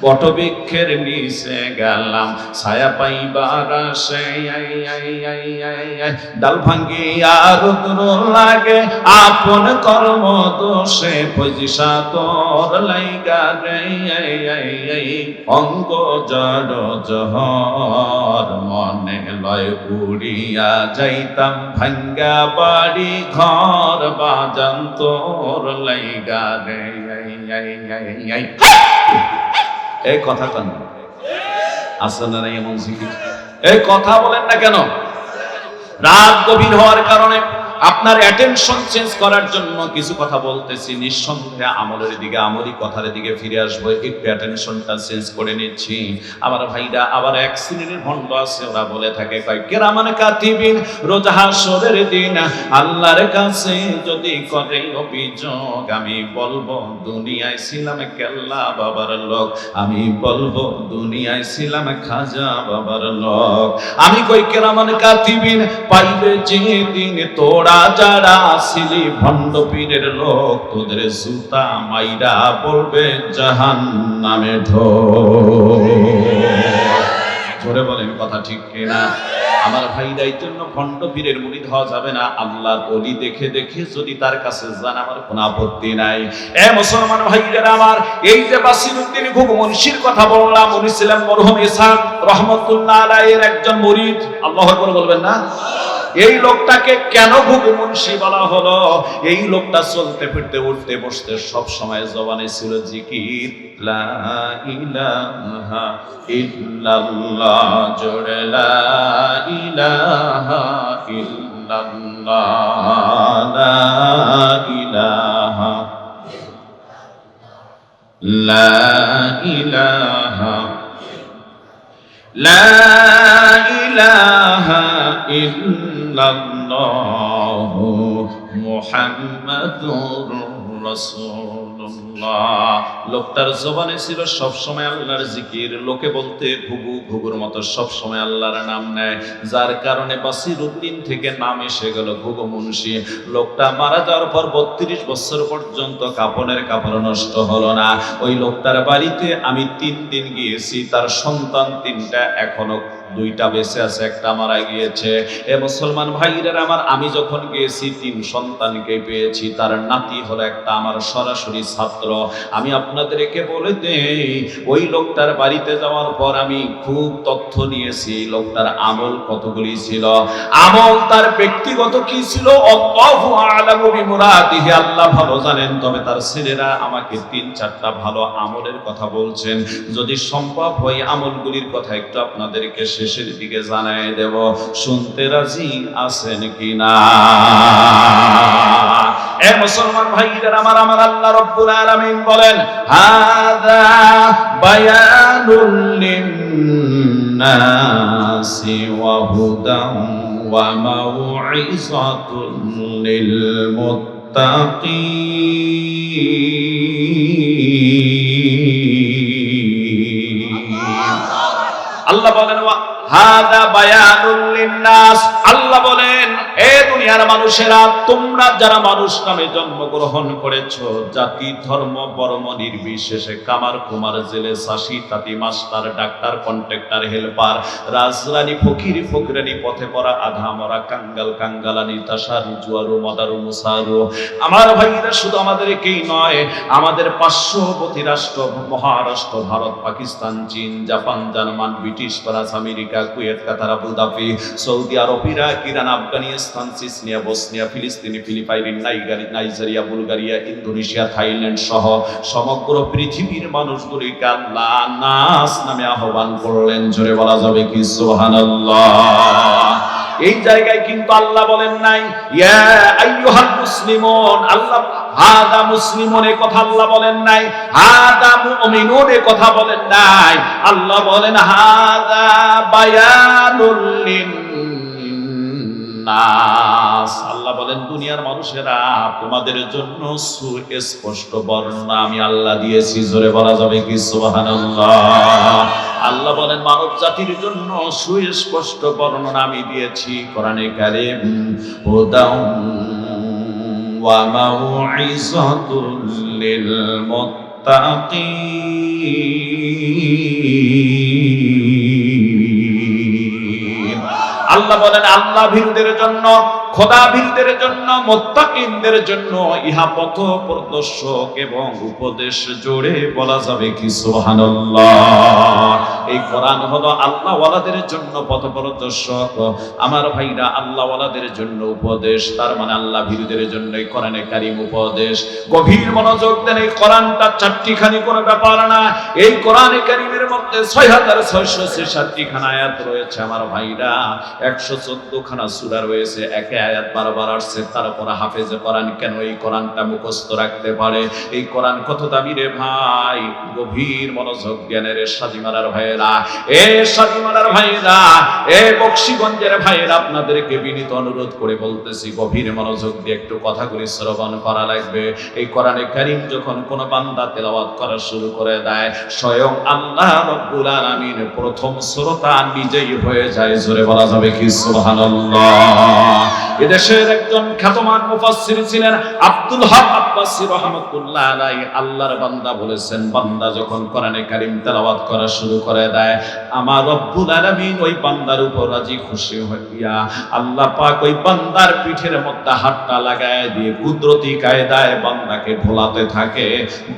বটবৃক্ষের নিচে গেলাম ছায়া পাইবার আশে, ডাল ভাঙ্গিয়া রুদ্র লাগে আপন কর্ম দোষে, পয়সা তোর লাইগা রে অঙ্গ জড় জহর, মনে লয় উড়িয়া যাইতাম ভাঙ্গা বাড়ি ঘর, বাজান তোর লাইগা রে। এই কথা কেন আসেন না এমন জিকির? এই কথা বলেন না কেন? রাত গভীর হওয়ার কারণে আপনার অ্যাটেনশন চেঞ্জ করার জন্য কিছু কথা বলতেছি, নিঃসন্দেহে আমলের দিকে, আমলি কথার দিকে ফিরে আসবো, একটু অ্যাটেনশনটা চেঞ্জ করে নিচ্ছি। আমার ভাইরা আবার এক শ্রেণীর ভণ্ড আছে, ওরা বলে থাকে কয় কিরামান কাতিবিন, রোজ হাসরের দিন আল্লাহর কাছে যদি করে অভিযোগ, আমি বলবো দুনিয়ায় ছিলাম কেল্লা বাবার লোক, আমি বলবো দুনিয়ায় ছিলাম খাজা বাবার লোক। আমি কই কিরামান কাতিবিন, পাইবে যে দিন তোরা যারা ছিলি ভণ্ড পীরের লোক, তোদের জুতা মাইরা বলবে জাহান্নামে ঢোক। জোরে বলেন কথা ঠিক কিনা? আমার ভাইরা এই জন্য ভণ্ড পীরের মুরিদ হওয়া যাবে না। আল্লাহর ওলি দেখে দেখে যদি তার কাছে যান, আমার কোনো আপত্তি নাই। এ মুসলমান ভাইরা আমার, এই যে বাসিরউদ্দিন ঘুঘু মুন্সির কথা বললাম, উনি ছিলেন মরহুম ইসহাক রহমাতুল্লাহ আলাইহির একজন মুরিদ। আল্লাহু আকবার বলবেন না? এই লোকটাকে কেন ঘুঘু মুন্সি বলা হলো? এই লোকটা চলতে ফিরতে উঠতে বসতে সব সময় জবানে ছিল জিকির, লা ইলাহা ইল্লাল্লাহ, জোরে লা ইলাহা ইল্লাল্লাহ, লা ইলাহা, লা ইলাহা, লা ইলাহা ইল্লাল্লাহু মুহাম্মাদুর রাসূলুল্লাহ। লোকটার জবানে ছিল সব সময় আল্লাহর জিকির। লোকে বলতে ঘুঘু, ঘুঘুর মতো সব সময় আল্লাহর নাম নেয়, যার কারণে বাসিরউদ্দিন থেকে নাম এসে গেল ঘুঘু মুন্সি। লোকটা মারা যাওয়ার পর 32 বছর পর্যন্ত কাফনের কাপড় নষ্ট হলো না। ওই লোকটার বাড়িতে আমি 3 দিন গিয়েছি, তার সন্তান 3টা, এখনো 2টা বেঁচে আছে, একটা মারা গিয়েছে। এ মুসলমান ভাইরা আমার, আমি যখন গিয়েছি 3 সন্তানকে পেয়েছি, তার নাতি হলো একটা আমার সরাসরি ছাত্র। আমি আপনাদেরকে বলে দেই, ওই লোকটার বাড়িতে যাওয়ার পর আমি খুব তথ্য নিয়েছি, লোকটার আমল কতগুলি ছিল, আমল তার ব্যক্তিগত কি ছিল, আল্লাহু আ'লামু বিমুরাদিহি, আল্লাহ ভালো জানেন। তবে তার ছেলেরা আমাকে 3-4টা ভালো আমলের কথা বলছেন। যদি সম্ভব হয় আমলগুলির কথা একটু আপনাদেরকে শেষের দিকে জানাই দেব, শুনতে রাজি আছেন কিনা? এ মুসলমান ভাইদের আমার, আমার আল্লাহ রাব্বুল আলামিন বলেন, হাযা বায়ানুল লিন-নাসি ওয়া হুদান ওয়া মাউইযাতুল লিল মুত্তাকিন। আল্লাহ বলেন হাদা বায়ানুল লিন-নাস, আল্লাহ বলেন এ দুনিয়ার মানুষেরা, তোমরা যারা মানুষ নামে জন্মগ্রহণ করেছো, জাতি ধর্ম বর্ণ নির্বিশেষে, কামার কুমার জেলে চাষি তাঁতি মাস্টার ডাক্তার কন্ট্রাক্টর হেল্পার, রাজরানী ফকির ফকিরানি, পথে পড়া আধা মরা কাঙ্গাল কাঙ্গালানি, তাসারু জুয়ারু মদারু মুসারু, আমার ভাইরা শুধু আমাদেরকেই নয়, আমাদের পার্শ্ববর্তী রাষ্ট্র মহারাষ্ট্র, ভারত, পাকিস্তান, চীন, জাপান, জার্মান, ব্রিটিশ, ফরাস, America, Kuwait, Qatar, Abu Dhabi, Saudi Arab, Iraq, Iran, Afghanistan, Chechnya, Bosnia, ফিলিস্তিন, Philippine, Nigeria, Bulgaria, Indonesia, Thailand সহ সমগ্র পৃথিবীর মানুষগুলিকে আল্লাহ নাস নামে আহ্বান করলেন। জোরে বলা যাবে কি সুবহানাল্লাহ? এই জায়গায় কিন্তু আল্লাহ বলেন নাই ইয়া আইয়ুহাল মুসলিমুন, আল্লাহ হাদা মুসলিমুন এ কথা আল্লাহ বলেন নাই, হাদা মুমিনুন এ কথা বলেন নাই। আল্লাহ বলেন হাদা বায়ানুল লিন্নাস, আল্লাহ বলেন দুনিয়ার মানুষেরা তোমাদের জন্য সুস্পষ্ট বর্ণনা আমি আল্লাহ দিয়েছি। জোরে বলা যাবে কি সুবহানাল্লাহ। আল্লাহ বলেন মানব জাতির জন্য সুস্পষ্ট বর্ণনা আমি দিয়েছি কোরআনে কারীম, হুদাউ ওয়া মাউইযাতুল লিল মুত্তাকিন। আল্লাহ বলেন আল্লাহ ভীরুদের জন্য, খোদা ভীরুদের জন্য, মুত্তাকিনদের জন্য ইহা পথ প্রদর্শক এবং উপদেশ জোরে বলা যাবে কি সুবহানাল্লাহ। এই কোরআন হলো আল্লাহ ওয়ালাদের জন্য পথ প্রদর্শক। আমার ভাইরা আল্লাহ ওয়ালাদের জন্য উপদেশ, তার মানে আল্লাহ ভীরুদের জন্য এই কোরআনে কারীম উপদেশ। গভীর মনোযোগ দেন, এই কোরআনটা চারটিখানি কোনো ব্যাপার না। এই কোরআনে কারীমের মধ্যে 6666 খানা আয়াত রয়েছে আমার ভাইরা, 114 খানা সূরা রয়েছে, একে আয়াত বারবার আসছে। তারপর হাফেজে কোরআন কেন এই কোরআনটা মুখস্থ রাখতে পারে? এই কোরআন কত দামি রে ভাই! গভীর মনোযোগ জ্ঞানের শাদিমারার ভাইরা, এ শাদিমারার ভাইরা, এ বকশীগঞ্জের ভাইরা, আপনাদেরকে বিনীত অনুরোধ করে বলতেছি গভীর মনোযোগ দিয়ে একটু কথাগুলি শ্রবণ করা লাগবে। এই কোরআনে কারীম যখন কোন বান্দা তেলাওয়াত করা শুরু করে দেয়, স্বয়ং আল্লাহ রাব্বুল আলামিন প্রথম শ্রোতা নিজেই হয়ে যায়। জোরে বলা যাবে কি সুবহানাল্লাহ। এদেশের একজন খ্যাতমান মুফাসসির ছিলেন আব্দুল হক আব্বাসী রাহমাতুল্লাহ আলাইহি। আল্লাহর বান্দা বলেছেন, বান্দা যখন কোরআনে কারীম তেলাওয়াত করা শুরু করে দেয়, আমার রব্বুল আলামিন ওই বান্দার উপর রাজি খুশি হইয়া আল্লাহ পাক ওই বান্দার পিঠের মধ্যে হাতটা লাগায় দিয়ে কুদরতি কায়দায় বান্দাকে ঢোলাতে থাকে,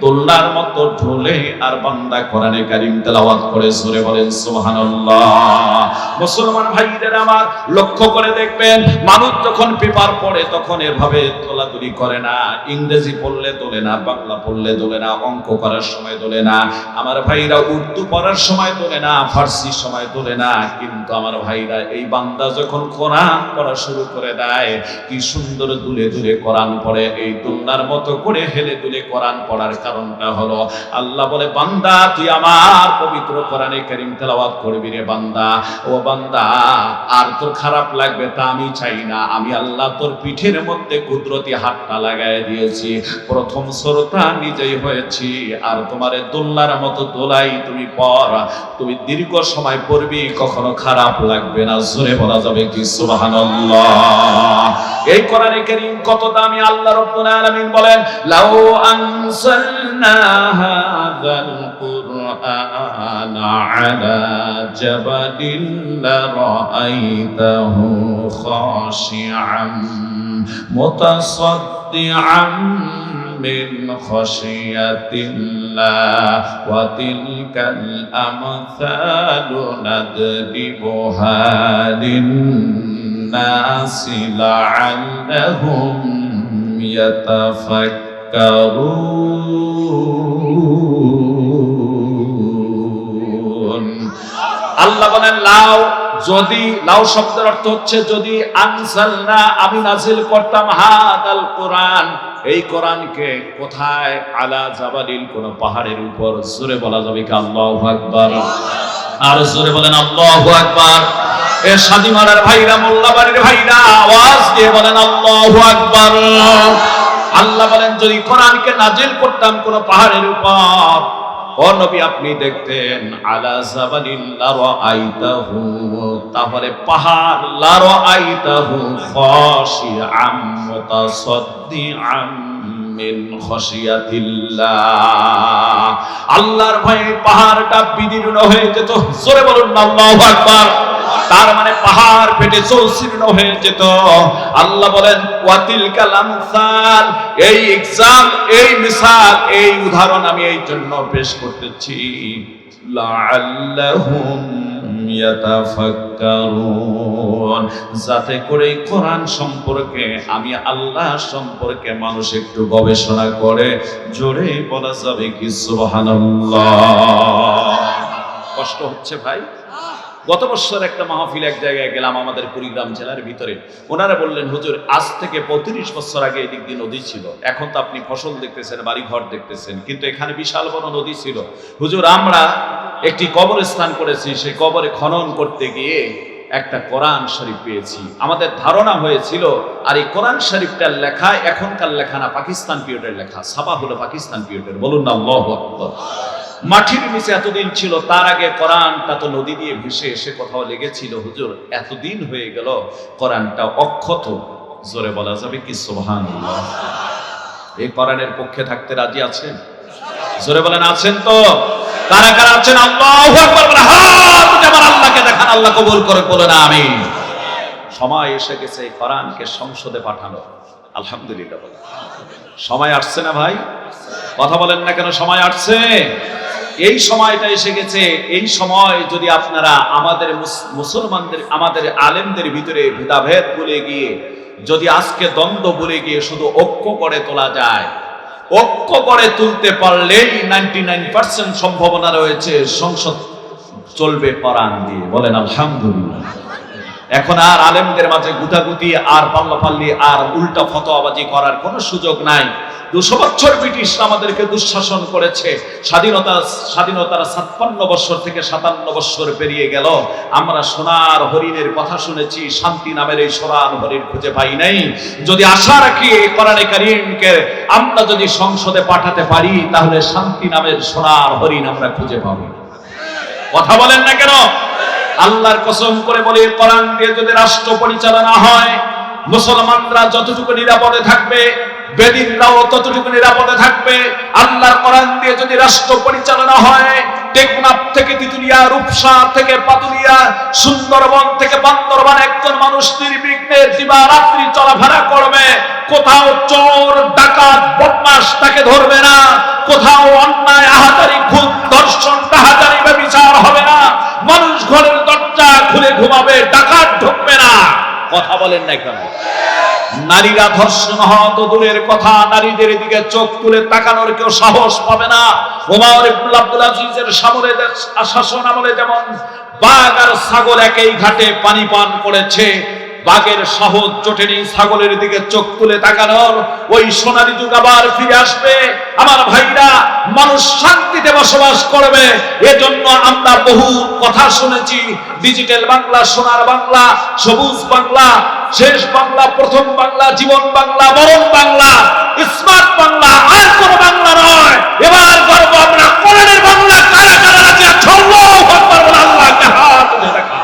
দোলনার মতো ঢোলে আর বান্দা কোরআনে কারীম তেলাওয়াত করে। জোরে বলেন সুবহানাল্লাহ। মুসলমান ভাইদের আমার লক্ষ্য করে দেখবেন, মানুষ যখন পেপার পড়ে তখন এভাবে তোলাতুলি করে না। ইংরেজি পড়লে তোলে না, বাংলা পড়লে তোলে না, অঙ্ক করার সময় তোলে না। আমার ভাইরা উর্দু পড়ার সময় তোলে না, ফার্সি সময় তোলে না। কিন্তু আমার ভাইরা এই বান্দা যখন কোরআন পড়া শুরু করে দেয়, কি সুন্দর দুলে দুলে কোরআন পড়ে। এই দুলনার মতো করে হেলে দুলে কোরআন পড়ার কারণটা হলো, আল্লাহ বলে বান্দা তুই আমার পবিত্র কোরআনে কারীম তেলাওয়াত করবি রে বান্দা। ও বান্দা, আর তোর খারাপ লাগবে তা আমি চাই না। আমি আল্লাহ তোর পিঠের মধ্যে কুদরতি হাতটা লাগায় দিয়েছি, প্রথম শ্রোতা নিজেই হয়েছি। আর তোমার দোলনার মতো দোলাই তুমি পড়, তুমি দীর্ঘ সময় পড়বি, কখনো খারাপ লাগবে না। জোরে বলা যাবে কি সুবহানাল্লাহ। এই কোরআনে কারীম কত দামি! আল্লাহ রাব্বুল আলামিন বলেন, লাউ আনসালনা হাযাল কুরআনা আলা জাবালিন লারাআইতাহু খাশিআন মুতাসাদ্দিআন মিন খাশিয়াতিল্লাহ ওয়া তিলকাল আমসালু নাদরিবুহা লিন-নাসি লাআল্লাহুম ইয়াতাফাক্কারুন। আল্লাহ বলেন লাউ, যদি, লাউ শব্দের অর্থ হচ্ছে যদি, আনসালনা আমি নাজিল করতাম, হাদাল কোরআন এই কোরআনকে কোথায়? আলা জাবালিল কোন পাহাড়ের উপর। জোরে বলা যাবে কি আল্লাহু আকবার। আর জোরে বলেন আল্লাহু আকবার। এ শাদিমারার ভাইরা, মোল্লাবাড়ির ভাইরা, আওয়াজ দিয়ে বলেন আল্লাহু আকবার। আল্লাহ বলেন যদি কোরআনকে নাজিল করতাম কোন পাহাড়ের উপর, ও নবী আপনি দেখতেন, আলা জাবালিল লারাআইতাহু, তাহলে পাহাড়, লারাআইতাহু খাশিআম মুতাসাদ্দিআম মিন খাশিয়াতিল্লাহ। আল্লাহর ভয়ে পাহাড়টা বিদীর্ণ হয়ে যেত। জোরে বলুন আল্লাহু আকবার। তার মানে পাহাড় ফেটে চৌচির হয়ে যেত। আল্লাহ বলেন ওয়াতিল কালামসাল, এই এক্সাম, এই মিসাল, এই উদাহরণ আমি এই জন্য পেশ করতেছি, লাআল্লাহুম ইয়াতাফাক্কারুন, যাতে করে কোরআন সম্পর্কে, আমি আল্লাহ সম্পর্কে মানুষ একটু গবেষণা করে। জোরে বলা যাবে কি সুবহানাল্লাহ। কষ্ট হচ্ছে ভাই? গত বছর একটা মাহফিল এক জায়গায় গেলাম আমাদের কুড়িগ্রাম জেলার ভিতরে। ওনারা বললেন, হুজুর আজ থেকে 35 বছর আগে এদিক দিয়ে নদী ছিল, এখন তো আপনি ফসল দেখতেছেন, বাড়ি ঘর দেখতেছেন, কিন্তু এখানে বিশাল বড় নদী ছিল। হুজুর আমরা একটি কবরস্থান করেছি, সেই কবরে খনন করতে গিয়ে একটা কোরআন শরীফ পেয়েছি। আমাদের ধারণা হয়েছিল আর এই কোরআন শরীফটার লেখা এখনকার লেখা না, পাকিস্তান পিরিয়ডের লেখা। ছাপা হলো পাকিস্তান পিরিয়ডের। বলুন না আল্লাহু আকবার। মাটির নিচে এতদিন ছিল, তার আগে কোরআনটা তো নদী দিয়ে ভেসে এসে কোথাও লেগেছিল। হুজুর এতদিন হয়ে গেল কোরআনটা অক্ষত। জোরে বলা যাবে কি সুবহানাল্লাহ? এই কোরআনের পক্ষে থাকতে রাজি আছেন? জোরে বলেন আছেন তো? কারা কারা আছেন? আল্লাহু আকবার বলে হাত উঠে আমার আল্লাহকে দেখান, আল্লাহ কবুল করে বলেন আমিন। সময় এসে গেছে এই কোরআনকে সংসদে পাঠানো। আলহামদুলিল্লাহ বলে সময় আসছে না ভাই? কথা বলেন না কেন? সময় আসছে। এই সময়টা এসে গেছে। এই সময় যদি আপনারা আমাদের মুসলমানদের, আমাদের আলেমদের ভিতরে ভেদাভেদ ভুলে গিয়ে, যদি আজকে দ্বন্দ্ব ভুলে গিয়ে শুধু ঐক্য করে তোলা যায়, ঐক্য করে তুলতে পারলেই 99% সম্ভাবনা রয়েছে সংসদ চলবে কোরআন দিয়ে। বলেন আলহামদুলিল্লাহ। এখন আর আলেমদের মাঝে গুতাগুতি আর পাল্লাপাল্লি আর উল্টা ফতোয়াবাজি করার কোনো সুযোগ নাই। 200 বছর ব্রিটিশরা আমাদেরকে দুঃশাসন করেছে। স্বাধীনতার 56 বছর থেকে 57 বছর পেরিয়ে গেল। আমরা সোনার হরিণের কথা শুনেছি, শান্তি নামের এই সোনার হরিণ খুঁজে পাই নাই। যদি আশা রাখি এই কোরআনে কারীমকে আমরা যদি সংসদে পাঠাতে পারি, তাহলে শান্তি নামের সোনার হরিণ আমরা খুঁজে পাবো। কথা বলেন না কেন? আল্লাহর কসম করে বলি, কোরআন দিয়ে যদি রাষ্ট্র পরিচালনা হয়, মুসলমানরা যতটুকু নিরাপদে থাকবে, বেদিনরাও ততটুকু নিরাপদে থাকবে। আল্লাহর কোরআন দিয়ে যদি রাষ্ট্র পরিচালনা হয়, টেকনাফ থেকে তিতুলিয়া, রূপসা থেকে পাতুলিয়া, সুন্দরবন থেকে বান্দরবান একজন মানুষ নির্বিঘ্নে দিবারাত্রি চলাফেরা করবে। কোথাও চোর ডাকাত বদমাশ তাকে ধরবে না, কোথাও অন্যায় আহাজারি খুন ধর্ষণ ডাহাজারি ব্যভিচার হবে না। মানুষ ঘরের দরজা খুলে ঘুমাবে, ডাকাত ঢুকবে না। কথা বলেন না কেন? নারীরা ধর্ষণ হওয়া তো দূরের কথা, নারীদের দিকে চোখ তুলে তাকানোর কেউ সাহস পাবে না। ওমর ইবনে আব্দুল আজিজের শাসন আমলে যেমন বাঘ আর ছাগল একই ঘাটে পানি পান করেছে, বাঘের সাহস জোটেনি ছাগলের দিকে চোখ তুলে তাকানোর। ওই সোনালী যুগ আবার ফিরে আসবে। আমার ভাইরা, মানুষ শান্তিতে বসবাস করবে। এজন্য আমরা বহু কথা শুনেছি, ডিজিটাল বাংলা, সোনার বাংলা, সবুজ বাংলা, শেষ বাংলা, প্রথম বাংলা, জীবন বাংলা, মরণ বাংলা, স্মার্ট বাংলা, আর কোন বাংলা নয়। এবার করবো আমরা কোরআনের বাংলা। কারা কারা রাজি আছে? আল্লাহু আকবার বলে আল্লাহকে হাত তুলে দেখা।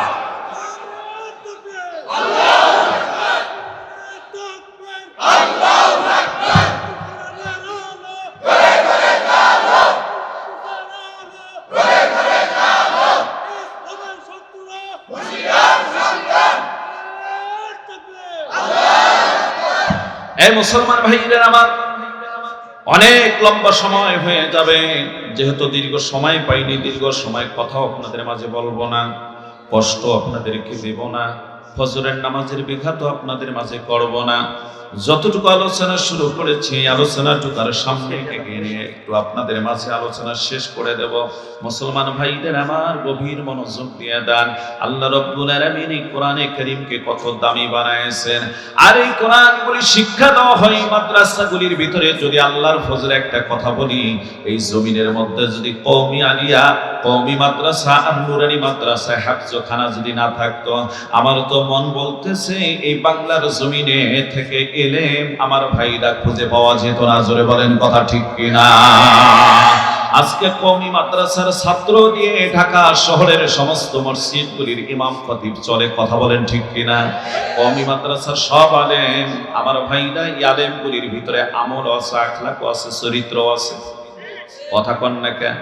এই মুসলমান ভাইদের আমার, অনেক লম্বা সময় হয়ে যাবে। যেহেতু দীর্ঘ সময় পাইনি, দীর্ঘ সময় কথা আপনাদের মাঝে বলবো না, কষ্ট আপনাদেরকে দেব না, ফজরের নামাজের বিঘাত আপনাদের মাঝে করব না। যতটুকু আলোচনা শুরু করেছি, আলোচনাটুকু আর সামনে এগিয়ে নিয়ে একটু আপনাদের মাঝে আলোচনা শেষ করে দেব। মুসলমান ভাইদের আমার, গভীর মনোযোগ দিয়ে দেন। আল্লাহ রাব্বুল আলামিন এই কোরআনে কারীমকে কত দামি বানায়েছেন। আর এই কোরআনগুলি শিক্ষা দেওয়া হয় মাদ্রাসাগুলির ভিতরে। যদি আল্লাহর ফজলে একটা কথা বলি, এই জমিনের মধ্যে যদি কওমি আলিয়া, কওমি মাদ্রাসা আর নুরানি মাদ্রাসা, হাফজখানা যদি না থাকতো, আমার তো মন বলতেছে এই বাংলার জমিনে থেকে এলেম আমার ভাইরা খুঁজে পাওয়া যেত না। জোরে বলেন কথা ঠিক কিনা? আজকে কওমি মাদ্রাসার ছাত্র দিয়ে ঢাকা শহরের সমস্ত মসজিদগুলির ইমাম খতিব চলে। কথা বলেন ঠিক কিনা? কওমি মাদ্রাসার সব আলেম আমার ভাইরা, এই আলেমগুলির ভিতরে আমল আছে, আখলাক আছে, চরিত্র আছে। কথা কন না কেন?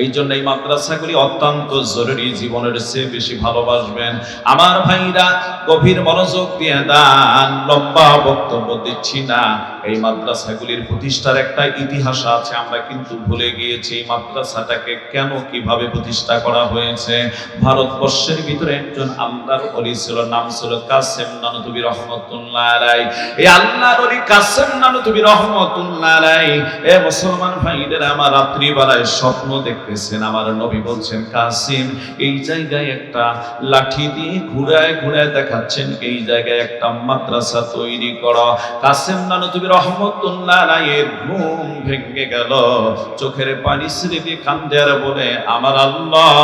এই জন্য এই মাদ্রাসাগুলি অত্যন্ত জরুরি। জীবনের চেয়ে বেশি ভালোবাসবেন আমার ভাইরা। গভীর মনোযোগ দিয়ে দান। লম্বা বক্তব্য দিচ্ছি না। এই মাদ্রাসাগুলির প্রতিষ্ঠার একটা ইতিহাস আছে, আমরা কিন্তু ভুলে গিয়েছি এই মাদ্রাসাটাকে কেন কিভাবে প্রতিষ্ঠা করা হয়েছে। ভারতবর্ষের ভিতরে একজন আল্লাহর ওলি ছিল, নাম ছিল কাসেম নানুতুবি রহমাতুল্লাহ আলাইহি। এই আল্লাহর ওলি কাসেম নানুতুবি রহমাতুল্লাহ আলাইহি, এ মুসলমান ভাইদের আমার, রাত্রিবেলায় স্বপ্ন দেখে দেখতেছেন আমার নবী বলছেন, কাসিম এই জায়গায় একটা লাঠি দিয়ে ঘুরায় ঘুরায় দেখাচ্ছেন, এই জায়গায় একটা মাদ্রাসা তৈরি করো। কাসিম নানতুবি রহমতুল্লাহ আলাইহির ঘুম ভেঙে গেল, চোখের পানি ছেড়ে দিয়ে কান্দে আর বলে, আমার আল্লাহ,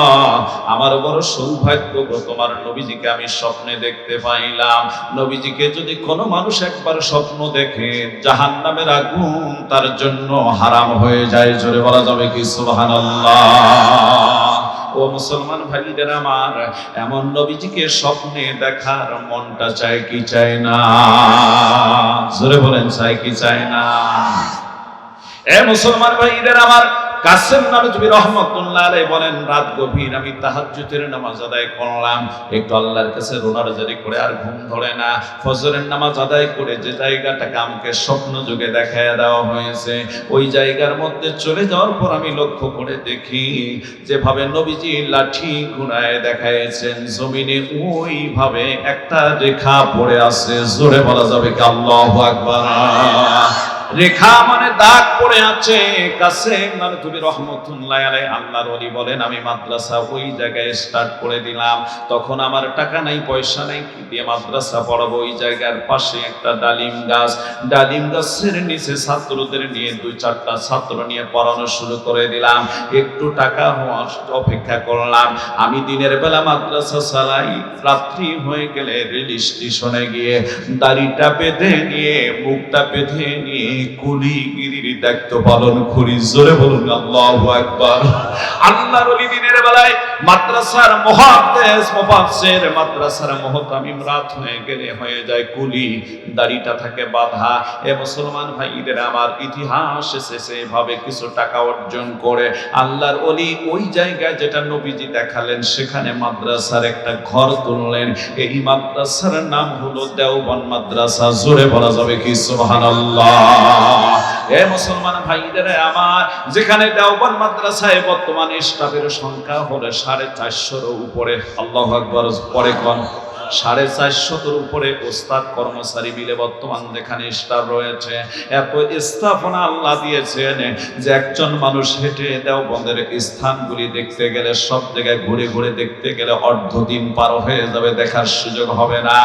আমার বড় সৌভাগ্য গো, তোমার নবীজিকে আমি স্বপ্নে দেখতে পাইলাম। নবীজিকে যদি কোনো মানুষ একবার স্বপ্ন দেখে, জাহান্নামের আগুন তার জন্য হারাম হয়ে যায়। জোরে বলা যাবে কি সুবহানাল্লাহ? ও মুসলমান ভাইদের আমার, এমন নবীজিকে স্বপ্নে দেখার মনটা চায় কি চায় না? জোরে বলেন, চায় কি চায় না? এ মুসলমান ভাইদের আমার, কাসেম নানতুবি রহমাতুল্লাহ আলাইহি বলেন, রাত গভীর, আমি তাহাজ্জুদের নামাজ আদায় করলাম, একটু আল্লাহর কাছে রোনাজারি করে আর ঘুম ধরে না। ফজরের নামাজ আদায় করে যে জায়গাটাকে আমাকে স্বপ্ন যুগে দেখায় দেওয়া হয়েছে, ওই জায়গার মধ্যে চলে যাওয়ার পর আমি লক্ষ্য করে দেখি, যেভাবে নবীজি লাঠি ঘুরায় দেখাইছেন, জমিনে ওইভাবে একটা রেখা পড়ে আছে। জোরে বলা যাবে কি আল্লাহু আকবার? রেখা মানে দাগ পড়ে আছে। কাসেম নানতুবি রহমাতুল্লাহ আলাইহি আল্লাহর ওলি বলেন, আমি মাদ্রাসা ওই জায়গায় স্টার্ট করে দিলাম। তখন আমার টাকা নাই, পয়সা নাই, কি দিয়ে মাদ্রাসা পড়াবো? ওই জায়গার পাশে একটা ডালিম গাছ, ডালিম গাছের নিচে ছাত্রদের নিয়ে 2-4টা ছাত্র নিয়ে পড়ানো শুরু করে দিলাম। একটু টাকা হওয়ার অপেক্ষা করলাম। আমি দিনের বেলা মাদ্রাসা চালাই, রাত্রি হয়ে গেলে রেল স্টেশনে গিয়ে দাড়িটা বেঁধে নিয়ে, মুখটা বেঁধে নিয়ে কুলিগিরির দায়িত্ব পালন করি। জোরে বলুন আল্লাহু আকবার। আল্লাহর ওলি দিনের বেলায় মাদ্রাসার মুহাদ্দিস মুফাসসির, মাদ্রাসার মুহতামিম রাত হয়ে গেলে হয়ে যায় কুলি, দাড়িটা থাকে বাঁধা। এ মুসলমান ভাইদের আমার, ইতিহাস এসেছে এভাবে কিছু টাকা অর্জন করে আল্লাহর ওলি ওই জায়গায় যেটা নবীজি দেখালেন, সেখানে মাদ্রাসার একটা ঘর তুললেন। এই মাদ্রাসার নাম হলো দেওবন্দ মাদ্রাসা। জোরে বলা যাবে কি সুবহানাল্লাহ? এ মুসলমান ভাইদের আমার, যেখানে দেওবন্দ মাদ্রাসায় বর্তমানে স্টাফের সংখ্যা হলো 450-এর উপরে। আল্লাহু আকবার। পরে কোন 450-এর উপরে ওস্তাদ কর্মচারী মিলে বর্তমান যেখানে স্টাফ রয়েছে, এত স্থাপনা আল্লাহ দিয়েছেন যে একজন মানুষ হেঁটে দেওবন্দের স্থানগুলি দেখতে গেলে, সব জায়গায় ঘুরে ঘুরে দেখতে গেলে অর্ধদিন পার হয়ে যাবে, দেখার সুযোগ হবে না।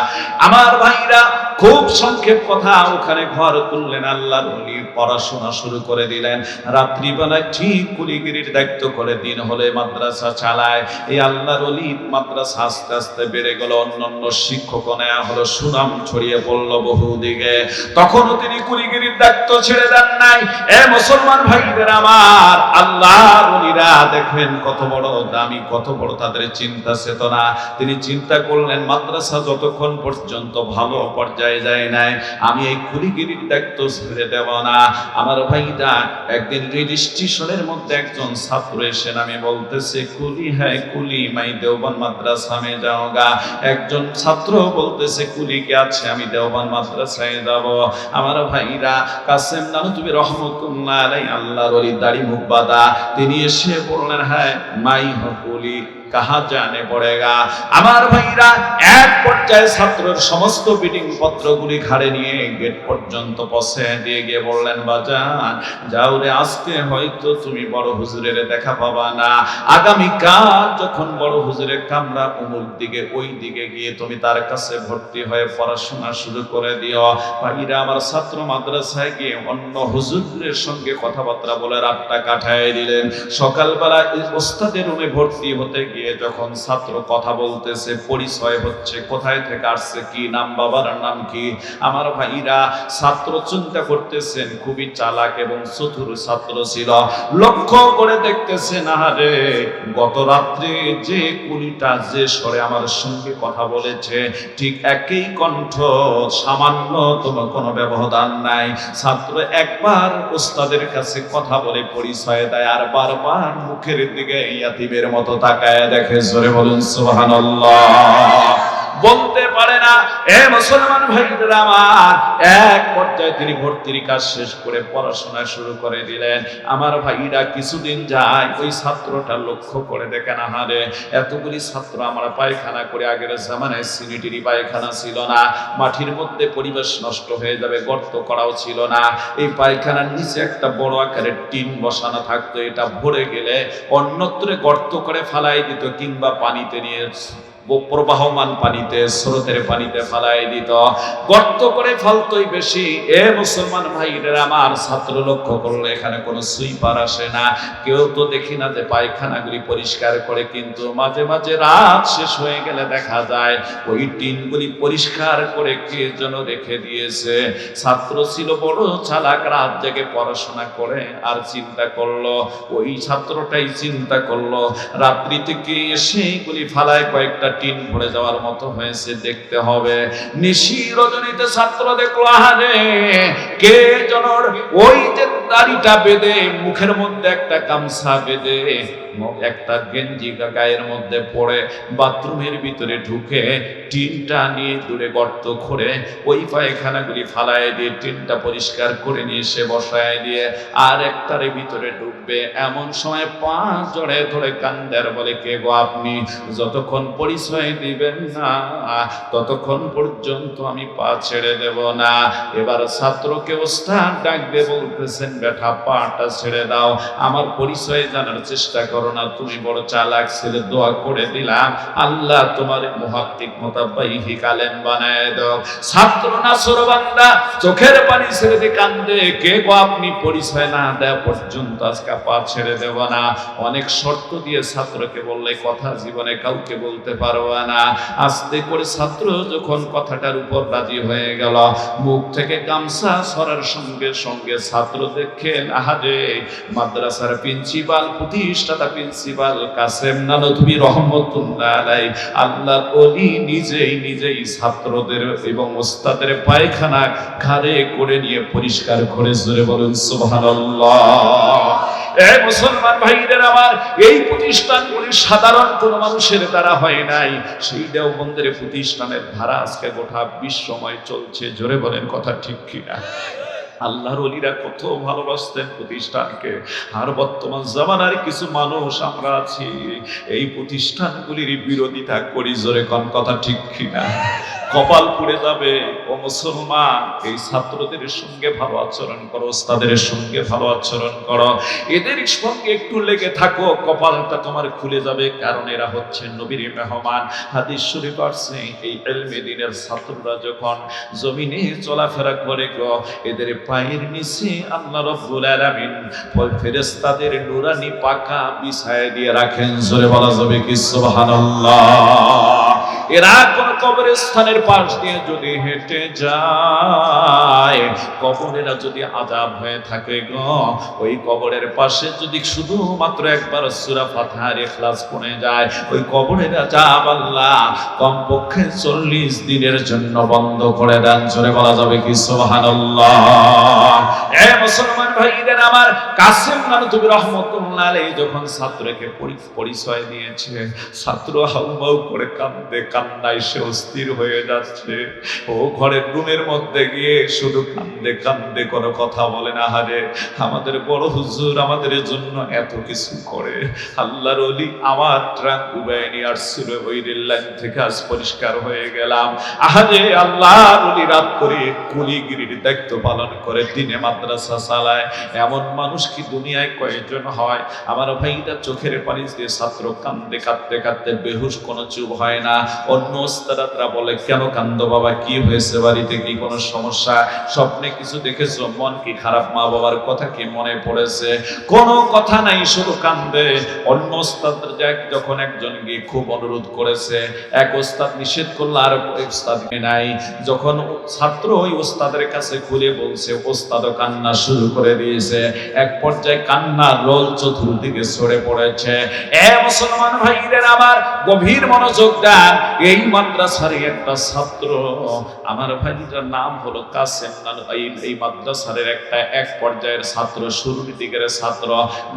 আমার ভাইরা, খুব সংক্ষেপ কথা, ওখানে ঘর তুললেন, আল্লাহর ওলি পড়াশোনা শুরু করে দিলেন। রাত্রিবেলায় ঠিক কুলিগিরির দায়িত্ব করে, দিন হলে মাদ্রাসা চালায়। এই আল্লাহর ওলি মাদ্রাসা আস্তে আস্তে বেড়ে গেল, অন্যান্য শিক্ষক নেওয়া হলো, সুনাম ছড়িয়ে পড়ল বহুদিকে। তখনও তিনি কুলিগিরির দায়িত্ব ছেড়ে দেন নাই। এ মুসলমান ভাইদের আমার, আল্লাহর ওলিরা দেখেন কত বড় দামি, কত বড় তাদের চিন্তা চেতনা। তিনি চিন্তা করলেন, মাদ্রাসা যতক্ষণ পর্যন্ত ভালো পর্যায়ে যায় নাই, আমি এই কুলিগিরির দায়িত্ব ছেড়ে দেব না। আমার ভাইরা, একদিন রেল স্টেশনের মধ্যে একজন ছাত্র এসে নামে বলতেছে, কুলি হ্যায় কুলি, মাই দেওবন্দ মাদ্রাসা মে যাওগা। একজন ছাত্র বলতেছে, কুলি কে আছে, আমি দেওবন্দ মাদ্রাসায় যাব। আমার ভাইরা, কাসেম নানতুবি রহমাতুল্লাহ আলাইহি আল্লাহর ওলি, দাড়ি মুখ বাঁধা, তিনি এসে বললেন, হ্যাঁ মাই হকুলি কাহা জানে পড়েগা। আমার ভাইরা, এক পর্যায়ে ছাত্রের সমস্ত বিডিং পত্রগুলি ঘাড়ে নিয়ে গেট পর্যন্ত পৌঁছে দিয়ে গিয়ে বললেন, বাজান যাও রে, আজকে হয়তো তুমি বড় হুজুরের দেখা পাবা না, আগামীকাল যখন বড় হুজুরের কামরা অমুক দিকে, ওই দিকে গিয়ে তুমি তার কাছে ভর্তি হয়ে পড়াশোনা শুরু করে দিও। ভাইরা আমার, ছাত্র মাদ্রাসায় গিয়ে অন্য হুজুরের সঙ্গে কথাবার্তা বলে রাতটা কাটায় দিলেন। সকালবেলা ওস্তাদের রুমে ভর্তি হতে গিয়ে যখন ছাত্র কথা বলতেছে, পরিচয় হচ্ছে, কোথায় থেকে আসছে, কি নাম, বাবার নাম কি। আমার ভাইরা, ছাত্র চিন্তা করতেছেন, খুবই চালাক এবং চতুর ছাত্র ছিল। লক্ষ্য করে দেখতেছেন, আরে গত রাত্রে যে কুলিটা যে স্বরে আমার সঙ্গে কথা বলেছে, ঠিক একই কণ্ঠ, সামান্যতম কোনো ব্যবধান নাই। ছাত্র একবার ওস্তাদের কাছে কথা বলে পরিচয় দেয়, আর বারবার মুখের দিকে ইয়াতীমের মতো তাকায় দেখে। জোরে বলুন সুবহানাল্লাহ। বলতে পারে না না। এ মুসলমান ভাইরা আমার, এক পর্যায়ে তিনি ভর্তির কাজ শেষ করে পড়াশোনা শুরু করে দিলেন। আমার ভাইরা কিছুদিন যায়, ওই ছাত্রটা লক্ষ্য করে দেখেন, আহারে এতগুলি ছাত্র আমরা পায়খানা করে, আগের জামানায় সিনিটারি পায়খানা ছিল না, মাটির মধ্যে পরিবেশ নষ্ট হয়ে যাবে, গর্ত করাও ছিল না, এই পায়খানার নিচে একটা বড় আকারের টিন বসানো থাকতো, এটা ভরে গেলে অন্যত্র গর্ত করে ফালাই দিত, কিংবা পানিতে নিয়ে প্রবাহমান পানিতে, স্রোতের পানিতে ফালাই দিত, গর্ত করে ফেলতই বেশি। এ মুসলমান ভাইরা আমার, ছাত্র লক্ষ্য করলে এখানে কোনো সুইপার আসে না, কেউ তো দেখি না যে পায়খানাগুলি পরিষ্কার করে, কিন্তু মাঝে মাঝে রাত শেষ হয়ে গেলে দেখা যায় ওই টিনগুলি পরিষ্কার করে কে যেন রেখে দিয়েছে। ছাত্র ছিল বড় চালাক, রাত জেগে পড়াশোনা করে আর চিন্তা করলো, ওই ছাত্রটাই চিন্তা করলো রাত্রি থেকে এসে এগুলি ফালায় কয়েকটা টিন ভরে যাওয়ার মতো হয়েছে, দেখতে হবে। নিশি রজনীতে ছাত্র দেখলো, আহারে কে জনর ওই যে দাড়িটা বেঁধে, মুখের মধ্যে একটা গামছা বেঁধে, একটা গেঞ্জি গায়ের মধ্যে পড়ে বাথরুমের ভিতরে ঢুকে টিনটা নিয়ে দূরে গর্ত করে ওই পায়খানাগুলি ফালায় দিয়ে টিনটা পরিষ্কার করে নিয়ে এসে বসায় দিয়ে আর একটার ভিতরে ঢুকবে। এমন সময় পা জড়ে ধরে কান্দার বলে, কে গো আপনি? যতক্ষণ পরিচয় দিবেন না ততক্ষণ পর্যন্ত আমি পা ছেড়ে দেব না। এবার ছাত্রকে ওস্তাদ ডাকবে, বলতেছেন, বেটা পাটা ছেড়ে দাও, আমার পরিচয় জানার চেষ্টা করো না, তুমি বড় চালাক ছেলে, দোয়া করে দিলাম আল্লাহ তোমার মুহাক্কিক মুতাব্বাইহিক আলেম বানায় দাও। ছাত্র নাসরবান্দা চোখের পানি ছেড়ে দিয়ে কান্দে, কে গো আপনি? পরিচয় না দেওয়া পর্যন্ত আজকে পা ছেড়ে দেব না। অনেক শর্ত দিয়ে ছাত্রকে বললে কথা জীবনে কাউকে বলতে পারবো না। আস্তে করে ছাত্র যখন কথাটার উপর রাজি হয়ে গেল, মুখ থেকে গামছা সরার সঙ্গে সঙ্গে ছাত্র দেখেন, আহারে মাদ্রাসার প্রিন্সিপাল, প্রতিষ্ঠাতা প্রিন্সিপাল কাসেম নানভী রহমতুল্লাহ আলাইহি, আল্লাহর ওলি নিজেই ছাত্রদের এবং ওস্তাদের পায়খানা ঘাড়ে করে নিয়ে পরিষ্কার করে, জোরে বলুন সুবহানাল্লাহ। এ মুসলমান ভাইদের আমার, এই প্রতিষ্ঠানগুলি সাধারণ কোন মানুষের দ্বারা হয় নাই। সেই দেওবন্দের প্রতিষ্ঠানের ধারা আজকে গোটা বিশ্বময় চলছে, জোরে বলেন কথা ঠিক কিনা? আল্লাহর ওলিরা কত ভালোবাসতেন প্রতিষ্ঠানকে। আর বর্তমান জামানার কিছু মানুষ আমরা আছি, এই প্রতিষ্ঠানগুলির বিরোধিতা করি, জোরে কোন কথা ঠিক কিনা? কপাল পুড়ে যাবে। ও মুসলমান, এই ছাত্রদের সঙ্গে ভালো আচরণ করো, ওস্তাদের সঙ্গে ভালো আচরণ করো, এদের সঙ্গে একটু লেগে থাকো, কপালটা তোমার খুলে যাবে। কারণ এরা হচ্ছে নবীর মেহমান। হাদিস শরীফ আছে, এই ইলমে দ্বীনের ছাত্ররা যখন জমিনে চলাফেরা করে গো, এদের পায়ের নিচে আল্লাহ রাব্বুল আলামিন ফেরেশতাদের নূরানি পাখা বিছায় দিয়ে রাখেন, জোরে বলা যাবে কি সুবহানাল্লাহ। এরা কোন কবরস্থানের পাশ দিয়ে যদি হেঁটে যায়, কবরেরা যদি আযাব হয়ে থাকে গো, ওই কবরের পাশে যদি শুধুমাত্র একবার সূরা ফাতিহার ইখলাস পড়ে যায়, ওই কবরের আযাব আল্লাহ কমপক্ষে 40 দিনের জন্য বন্ধ করে দেন, জোরে বলা যাবে কি সুবহানাল্লাহ। এ মুসলমান ভাইদের আমার, কাসেম নানভী রহমতুল্লাহ আলাইহি যখন ছাত্রকে পরিচয় দিয়েছে, ছাত্র হাউমাউ করে কান্দে, কান্নায় সে অস্থির হয়ে যাচ্ছে। ও ঘরের রুমের মধ্যে গিয়ে শুধু কান্দে কান্দে, কোনো কথা বলে না। হারে আমাদের বড় হুজুর আমাদের জন্য এত কিছু করে, আল্লাহর ওলি আমার ট্রাক ডুবাই নিয়ে আসছিল, ওই রেল লাইন থেকে আজ পরিষ্কার হয়ে গেলাম। আহারে আল্লাহর ওলি রাত করে কুলিগিরির দায়িত্ব পালন করে, দিনে মাদ্রাসা চালায়, এমন মানুষ কি দুনিয়ায় কয়েকজন হয়? আমার ভাইটা চোখের পানি দিয়ে ছাত্র কান্দে, কাঁদতে কাঁদতে বেহুশ, কোনো চুপ হয় না। অন্য ওস্তাদরা বলে, কেন কান্দো বাবা, কি হয়েছে, বাড়িতে কি কোনো সমস্যা, স্বপ্নে কিছু দেখেছো, মন কি খারাপ, মা বাবার কথা কি মনে পড়েছে? কোনো কথা নাই, শুধু কান্দে। অন্য ওস্তাদরা যখন একজন গিয়ে খুব অনুরোধ করেছে, এক ওস্তাদ নিষেধ করলো, আর ওস্তাদ নাই। যখন ছাত্র ওই ওস্তাদের কাছে খুলে বলছে, ওস্তাদও কান্না শুরু করে দিয়েছে। এক পর্যায়ে কান্না রোল চতুর্দিকে ছড়ে পড়েছে। এ মুসলমান ভাইদের আমার, গভীর মনোযোগ দেন। এই মাদ্রাসার একটা ছাত্র, আমার ভাইটার নাম হলো কাসেম, এই মাদ্রাসার একটা এক পর্যায়ের ছাত্র, শুরুর দিকের ছাত্র,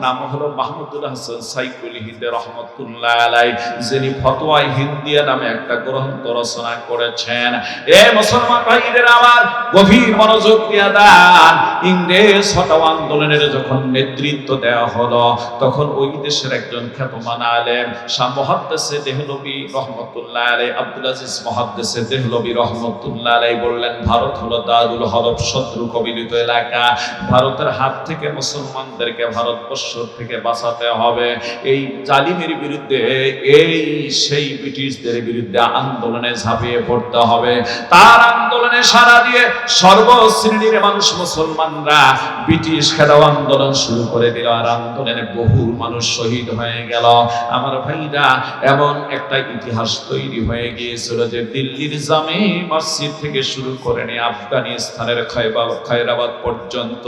নাম হলো মাহমুদুল হাসান সাইকুল হিন্দ রহমতুল্লাহ আলাইহি, যিনি ফতোয়া হিন্দিয়া নামে একটা গ্রন্থ রচনা করেছেন। এ মুসলমান ভাইদের আমার, গভীর মনোযোগ দিয়ে দেন। ইংরেজ হটাও আন্দোলনের যখন নেতৃত্ব দেওয়া হলো, তখন ওই দেশের একজন খ্যাতমান আলেম শাহ মুহাদ্দিসে দেহলভী রহমতুল্লাহ আলাইহি, আব্দুল আজিজ মুহাদ্দিসে দেহলভী রহমতুল্লাহ আলাইহি বললেন, ভারত হলো দারুল হরব, শত্রু কবলিত এলাকা। ভারতের হাত থেকে মুসলমানদেরকে ভারতবর্ষ থেকে বাঁচাতে হবে। এই জালিমের বিরুদ্ধে, এই সেই ব্রিটিশদের বিরুদ্ধে আন্দোলনে ঝাঁপিয়ে পড়তে হবে। তার আন্দোলনে সাড়া দিয়ে সর্বশ্রেণীর মানুষ মুসলমানরা ব্রিটিশ খেদাও আন্দোলন শুরু করে দিল। আর আন্দোলনে বহু মানুষ শহীদ হয়ে গেল। আমার ভাইরা, এমন একটা ইতিহাস তৈরি হয়ে গিয়েছিল যে দিল্লির জামে মসজিদ থেকে শুরু করে নিয়ে আফগানিস্তানের খায়রাবাদ পর্যন্ত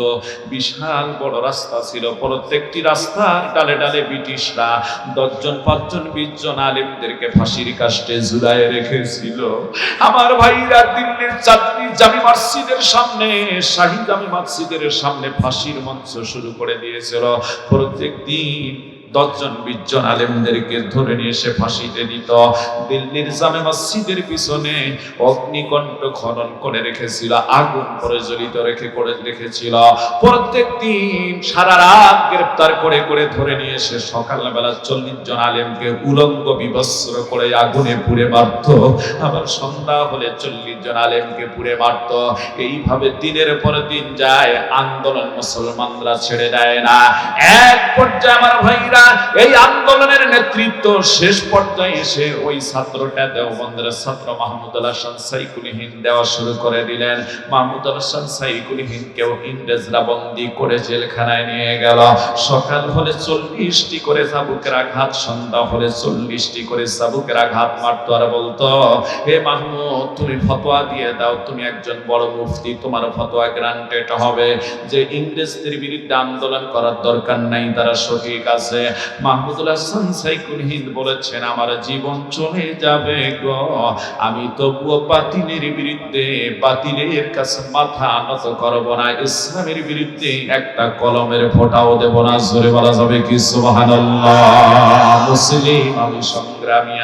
বিশাল বড় রাস্তা ছিল। প্রত্যেকটি রাস্তার ডালে ডালে ব্রিটিশরা 10 জন 5 জন 20 জন আলেমদেরকে ফাঁসির কাস্টে ঝুলায় রেখেছিল। আমার ভাইরা, দিল্লির চাঁদনি জামি মসজিদের সামনে, শাহী জামি মসজিদের সামনে ফাঁসির মঞ্চ শুরু করে দিয়েছিল। প্রত্যেক দিন 10 জন 20 জন আলেমদেরকে ধরে নিয়ে এসে ফাঁসিতে দিত। দিল্লির জামে মসজিদের পিছনে অগ্নিকণ্ঠ খনন করে রেখেছিল, আগুন প্রজ্বলিত রেখেছিল। প্রত্যেক দিন সারা রাত গ্রেফতার করে করে ধরে নিয়ে এসে সকালবেলা 40 জন আলেমকে উলঙ্গ বিবস্ত্র করে আগুনে পুড়ে মারত। আবার সন্ধ্যা হলে 40 জন আলেমকে পুড়ে মারত। এইভাবে দিনের পর দিন যায়, আন্দোলন মুসলমানরা ছেড়ে দেয় না। এক পর্যায়ে আমার ভাইরা, এই আন্দোলনের নেতৃত্ব শেষ পর্যায়ে এসে ওই ছাত্রটা, দেওবন্দের ছাত্র মাহমুদুল হাসান সাইকুল হিন্দ দেওয়া শুরু করে দিলেন। মাহমুদুল হাসান সাইকুল হিন্দকেও ইংরেজরা বন্দী করে জেলখানায় নিয়ে গেল। সকাল হলে 40টি করে চাবুকের আঘাত, সন্ধ্যা হলে 40টি করে চাবুকের আঘাত মারতো। আর বলতো, হে মাহমুদ, তুমি ফতোয়া দিয়ে দাও, তুমি একজন বড় মুফতি, তোমার ফতোয়া গ্রান্টেড হবে যে ইংরেজদের বিরুদ্ধে আন্দোলন করার দরকার নাই, তারা সঠিক আছে। মাহমুদুল হাসান সাইকুল হিন্দ বলেছেন, আমার জীবন চলে যাবে গো, আমি তবুও বাতিলের বিরুদ্ধে, বাতিলের কাছে মাথা নত করব না, ইসলামের বিরুদ্ধে একটা কলমের ফোঁটাও দেব না। জোরে বলা যাবে কি সুবহানাল্লাহ? মুসলিম আমি, সংগ্রামী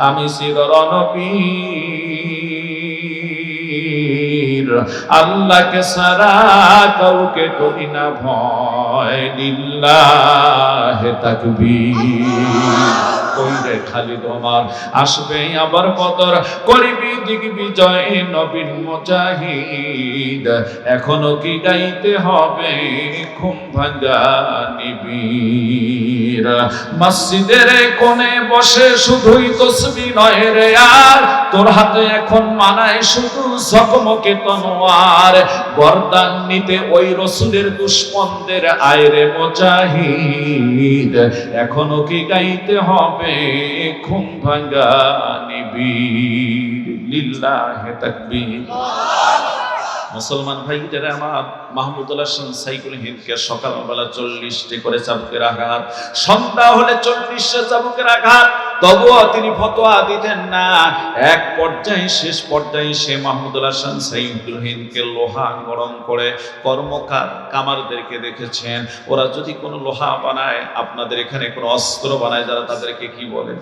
আমি চিররণবীর, আল্লাহকে সারা কাউকে করি না ভয়, লিল্লাহে তাকবীর। কইরে খালিদ ওমর আসবে আবার বদর, করিবি দিগ্বিজয় নবীন মুজাহিদ, এখনো কি গাইতে হবে ঘুম ভাঙা নিবির। মসজিদের কোণে বসে শুধুই তসবিহ নয় রে আর, তোর হাতে এখন মানায় শুধু ঝকমকে তনোয়ার, গর্দান নিতে ওই রসুলের দুশমনদের আয়রে মুজাহিদ, এখনো কি গাইতে হবে ঘুম ভাঙা নিবির, লিল্লাহে তাকবীর। মুসলমান ভাইরা আমার, মাহমুদুল হাসান সাইকুল হিন্দকে সকালবেলা 40টি করে চাবুকের আঘাত, সন্ধ্যা হলে 40টা চাবুকের আঘাত, তবুও তিনি ফতোয়া দিতেন না। এক পর্যায়ে, শেষ পর্যায়ে সে মাহমুদুল হাসান সাইকুল হিন্দকে লোহা গরম করে, কর্মকার কামারদেরকে দেখেছেন, ওরা যদি কোনো লোহা বানায়, আপনাদের এখানে কোনো অস্ত্র বানায় যারা, তাদেরকে কি বলে?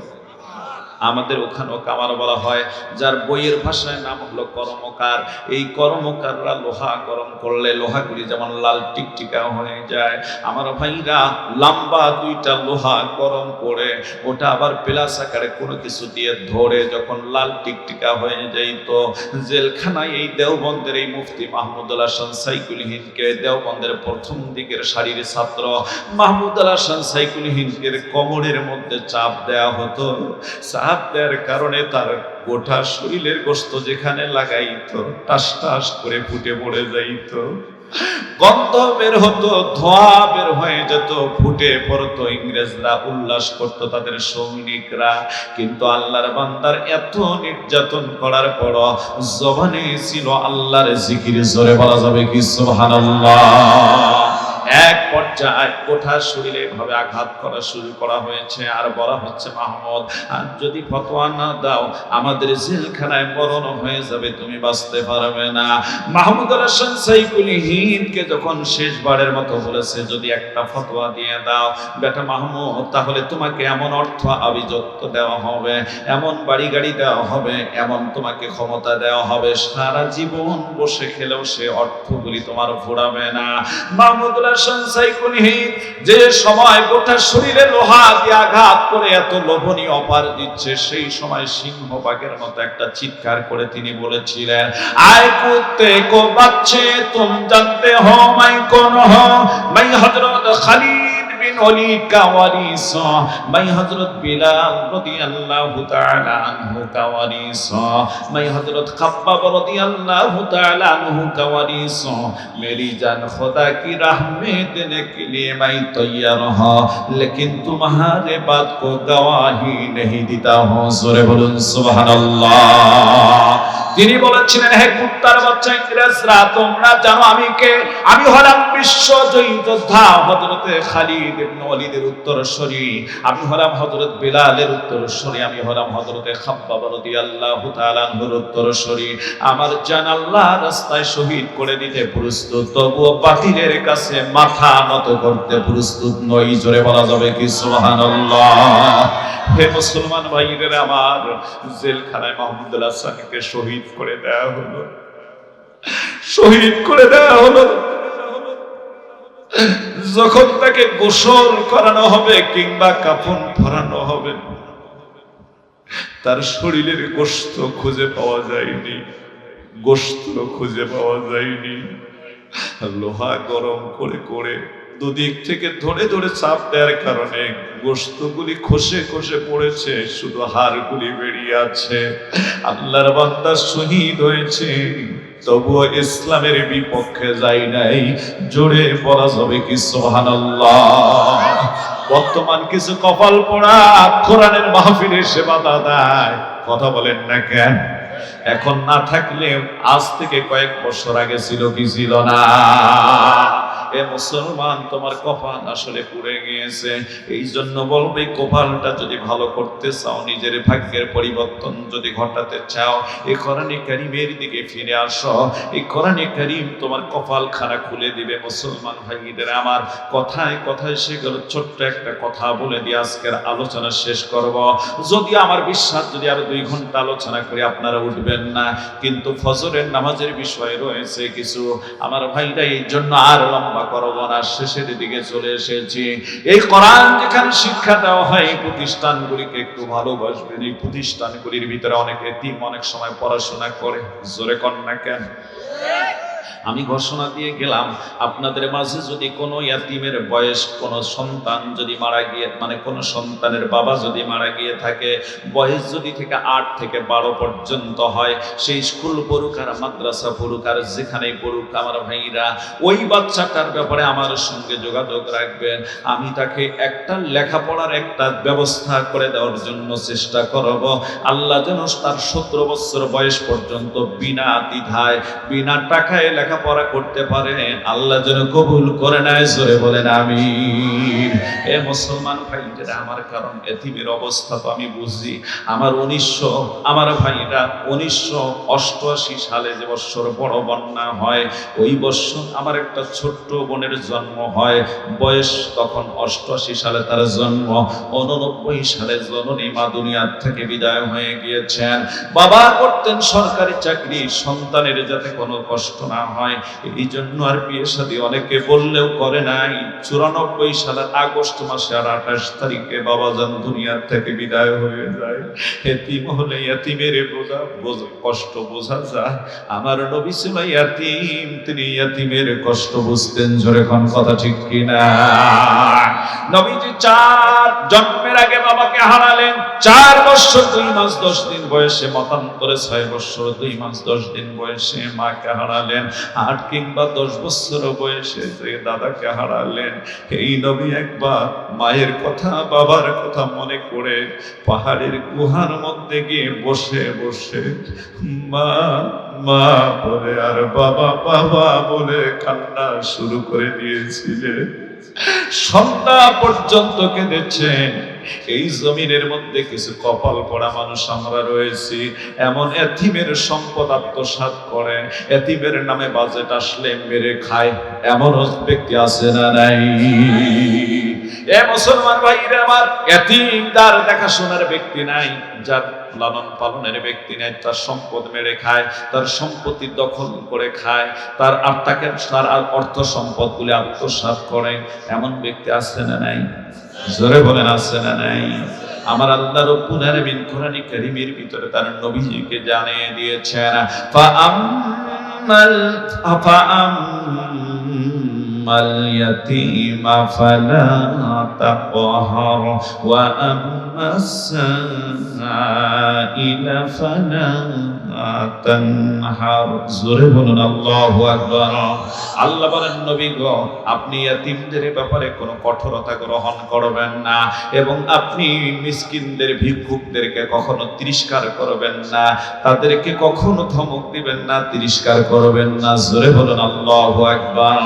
আমাদের ওখানেও কামার বলা হয়, যার বইয়ের ভাষায় নাম হলো কর্মকার। এই কর্মকাররা লোহা গরম করলে লোহাগুলি যেমন লাল টিকটিকা হয়ে যায়, আমার ভাইরা লম্বা 2টা লোহা গরম করে ওটা আবার প্লাস আকারে কোনো কিছু দিয়ে ধরে যখন লাল টিকটিকা হয়ে যাইত, জেলখানায় এই দেওবন্দের এই মুফতি মাহমুদুল হাসান সাইকুল হিন্দকে, দেওবন্দের প্রথম দিকের সারির ছাত্র মাহমুদুল হাসান সাইকুল হিন্দকে কোমরের মধ্যে চাপ দেওয়া হতো। চাপ দেওয়ার কারণে তার গোটা শরীরের গোশত যেখানে লাগাইতো টাস টাস করে ফুটে পড়ে যাইত, গন্ধ বের হতো, ধোঁয়া বের হয়ে যেত, ফুটে পড়তো। ইংরেজরা উল্লাস করত, তাদের সৈনিকরা। কিন্তু আল্লাহর বান্দার এত নির্যাতন করার পর জবানে ছিল আল্লাহর জিকির। জোরে বলা যাবে কি সুবহানাল্লাহ? এক পর্যায়ে গোটা শরীরে ভাবে আঘাত করা শুরু করা হয়েছে, আর বলা হচ্ছে মাহমুদ আর যদি ফতোয়া না দাও আমাদের জেলখানায় মরণ হয়ে যাবে, তুমি বাঁচতে পারবে না। মাহমুদুল হাসান সাইফুল হিন্দকে যখন শেষবারের মতো বলেছে যদি একটা ফতোয়া দিয়ে দাও বেটা মাহমুদ, তাহলে তোমাকে এমন অর্থ আভিজাত্য দেওয়া হবে, এমন বাড়ি গাড়ি দেওয়া হবে, এমন তোমাকে ক্ষমতা দেওয়া হবে, সারা জীবন বসে খেলেও সে অর্থগুলি তোমার ফুরাবে না। মাহমুদুল হাসান সাইফুল হিন্দ যে সময় গোটা শরীরে লোহা দিয়ে আঘাত করে এত লোভনীয় অপার দিচ্ছে, সেই সময় সিংহবাগের মতো একটা চিৎকার করে তিনি বলেছিলেন, আয় কুত্তে কো বাচ্চে তুম জানতে হো মাই কোন হো, মাই হযরত খালিদ বিন ওয়ালিদ কা ওয়ারিস, মাই হযরত বিলাল রাদিয়াল্লাহু তাআলা আনহু কা ওয়ারিস, মাই হযরত খাব্বাব রাদিয়াল্লাহু তাআলা আনহু কা ওয়ারিস, মেরি জান खुदा की राह में देने के लिए मैं तैयार हूं, लेकिन तुम्हारे बात को गवाही नहीं देता हूं। जोरे बोलুন সুবহানাল্লাহ। তিনি বলেছিলেন, হে কুত্তার বাচ্চা ইংরেজরা, তোমরা জানো আমি কে? আমি হলাম বিশ্বজয়ী যোদ্ধা হযরতে খালিদ ইবনে ওয়ালিদের উত্তরসূরি, আমি হলাম হযরত বিলালের উত্তরসূরি, আমি হলাম হযরতে খাব্বাব রাদিয়াল্লাহু তাআলা আনহুর উত্তরসূরি। আমার জান আল্লাহর রাস্তায় শহীদ করে দিতে প্রস্তুত, তবুও বাতিলের কাছে মাথা নত করতে প্রস্তুত নই। জোরে বলা যাবে কি সুবহানাল্লাহ। হে মুসলমান ভাইরা আমার, জেলখানায় মাহমুদুল হাসানকে শহীদ করে দেওয়া হলো, শহীদ করে দেওয়া হলো। যখন তাকে গোসল করানো হবে কিংবা কাফন পরানো হবে, তার শরীরের গোশত খুঁজে পাওয়া যায়নি, গোশত খুঁজে পাওয়া যায়নি। লোহা গরম করে করে দুদিক থেকে ধরে ধরে চাপ দেওয়ার কারণে গোশতগুলি খসে খসে পড়েছে, শুধু হাড়গুলি বেরিয়ে আছে। আল্লাহর বান্দা শহীদ হয়েছে, তবুও ইসলামের বিপক্ষে যায় নাই। জোরে বলা যাবে কি সুবহানাল্লাহ। বর্তমান কিছু কপাল পোড়া কোরআনের মাহফিলে এসে বাধা দেয়, কথা বলেন না কেন? এখন না থাকলে আজ থেকে কয়েক বছর আগে ছিল কি ছিল না? এ মুসলমান, তোমার কপাল আসলে পুড়ে গিয়েছে। এই জন্য বলবে, কপালটা যদি ভালো করতে চাও, নিজের ভাগ্যের পরিবর্তন যদি ঘটাতে চাও, এই কোরআনে কারীমের দিকে ফিরে আসো। এই কোরআনে কারীম তোমার কপাল খানা খুলে দিবে। মুসলমান ভাইদের আমার, কথায় কথায় সেগুলো ছোট্ট একটা কথা বলে দিয়ে আজকের আলোচনা শেষ করব। যদি আমার বিশ্বাস, যদি আরো 2 ঘন্টা আলোচনা করি আপনারা উঠবেন না, কিন্তু ফজরের নামাজের বিষয় রয়েছে কিছু। আমার ভাইরা, এই জন্য আর লম্বা করব না, শেষের দিকে চলে এসেছি। এই কোরআন যেখানে শিক্ষা দেওয়া হয়, এই প্রতিষ্ঠানগুলিকে একটু ভালোবাসবেন। এই প্রতিষ্ঠানগুলির ভিতরে অনেক এতিম অনেক সময় পড়াশোনা করে। জোরে কর না কেন? আমি ঘোষণা দিয়ে গেলাম, আপনাদের মাঝে যদি কোনো ইয়াতিমের বয়স, কোনো সন্তান যদি মারা গিয়ে, মানে কোনো সন্তানের বাবা যদি মারা গিয়ে থাকে, বয়স যদি থেকে 8 থেকে 12 পর্যন্ত হয়, সেই স্কুল পড়ুক আর মাদ্রাসা পড়ুক আর যেখানেই পড়ুক, আমার ভাইরা ওই বাচ্চাটার ব্যাপারে আমার সঙ্গে যোগাযোগ রাখবেন। আমি তাকে একটা লেখাপড়ার একটা ব্যবস্থা করে দেওয়ার জন্য চেষ্টা করব। আল্লাহ যেন তার 17 বছর বয়স পর্যন্ত বিনা দ্বিধায়, বিনা টাকায় লেখাপড়া করতে পারে, আল্লাহ যেন কবুল করে নেয়। জোরে বলেন আমিন। এ মুসলমান ভাইরা আমার, কারণ এতিমের অবস্থা তো আমি বুঝি। আমার আমার ভাইরা 1988 সালে যে বছর বড় বন্যা হয়, ওই বছর আমার একটা ছোট্ট বোনের জন্ম হয়। বয়স তখন 88 সালে তার জন্ম। 89 সালে জননী মা দুনিয়ার থেকে বিদায় হয়ে গিয়েছেন। বাবা করতেন সরকারি চাকরি, সন্তানের যাতে কোনো কষ্ট না হয় এই জন্য আর বিয়ে শাদী অনেকে বললেও করে নাই। 94 সালের আগস্ট মাসের 28 তারিখে বাবাজান দুনিয়ার থেকে বিদায় হয়ে যায়। এতিম হলে এতিমের কষ্ট বোঝা যায়। আমার নবী ছিল এতিম, তিনি এতিমের কষ্ট বুঝতেন। জোরে কোন কথা ঠিক কিনা? নবীজি 4 জন্মের আগে বাবাকে হারালেন। 4 বছর 2 মাস 10 দিন বয়সে, মতান্তরে 6 বছর 2 মাস 10 দিন বয়সে মাকে হারালেন, 8 কিংবা 10 বছর বয়সে যে দাদাকে হারালেন। এই নবী একবার মায়ের কথা বাবার কথা মনে করে পাহাড়ের গুহার মধ্যে গিয়ে বসে বসে মা মা বলে আর বাবা বাবা বলে কান্না শুরু করে দিয়েছিলেন। সন্ধ্যা পর্যন্ত কেঁদেছেন। এই জমিনের মধ্যে কিছু কপাল পড়া মানুষ আমরা রয়েছি, এমন এতিমের সম্পদ আত্মসাৎ করে, এতিমের নামে বাজেট আসলে মেরে খায়, এমন ব্যক্তি আছে না নাই? এ মুসলমান ভাইরা আমার, এতিমদার দেখাশোনার ব্যক্তি নাই, যার লালন পালনের ব্যক্তি নাই, তার সম্পদ মেরে খায়, তার সম্পত্তি দখল করে খায়, তার অর্থ সম্পদ গুলি আত্মসাৎ করে, এমন ব্যক্তি আছে না নাই? জোরে বলেন আছে না নাই? আমার আল্লাহ রব্বুল আলামিন কোরআন কারীমের ভিতরে তার নবীকে জানিয়ে দিয়েছেন, ফাআম্মাল ইয়াতীমা ফালা তাকহার ওয়া আম্মাস সাইলা ফালা তানহার। জোরে বলুন আল্লাহু আকবার। আল্লাহ বলেন, নবী গো, আপনি ইয়াতীমদের ব্যাপারে কোনো কঠোরতা গ্রহণ করবেন না, এবং আপনি মিসকিনদের ভিক্ষুকদেরকে কখনো তিরস্কার করবেন না, তাদেরকে কখনো ধমক দিবেন না, তিরস্কার করবেন না। জোরে বলুন আল্লাহু আকবার।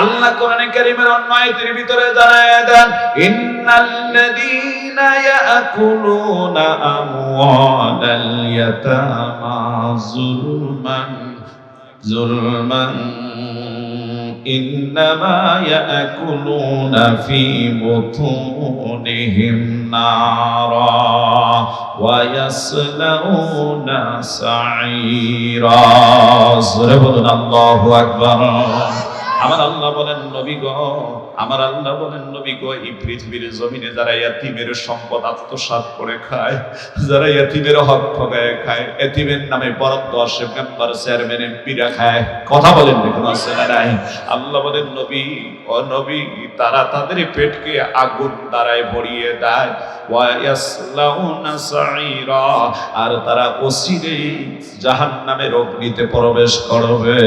আল্লাহ কোরআনে কারীমের অন্য আয়াতের ভিতরে জানায় দেন, ইন্নাল্লাযীনা ইয়াকুলুনা আমওয়ালাল ইয়াতামা যুলমান ইন্নামা ইয়াকুলুনা ফি বুতুনিহিম নারা ওয়া ইয়াসলাউনা সাঈরা। জোরে বলুন আল্লাহু আকবার। আমার আল্লাহ বলেন, নবী গো, আমার আল্লাহ বলেন, নবী গো, এই পৃথিবীর জমিনে যারা ইয়াতীমের সম্পদ আত্মসাৎ করে খায়, যারা ইয়াতীমের হক ঠকায় খায়, ইয়াতীমের নামে বরাদ্দ আসে মেম্বার চেয়ারম্যান এমপিরা খায়, কথা বলেন দেখুন আছে না নাই? আল্লাহ বলেন, নবী ও নবী, তারা তাদের পেটকে আগুন দ্বারায় ভরিয়ে দেয়, ওয়া ইয়াসলাউনা সাঈরা, আর তারা অচিরেই জাহান্নামের অগ্নিতে প্রবেশ করবে।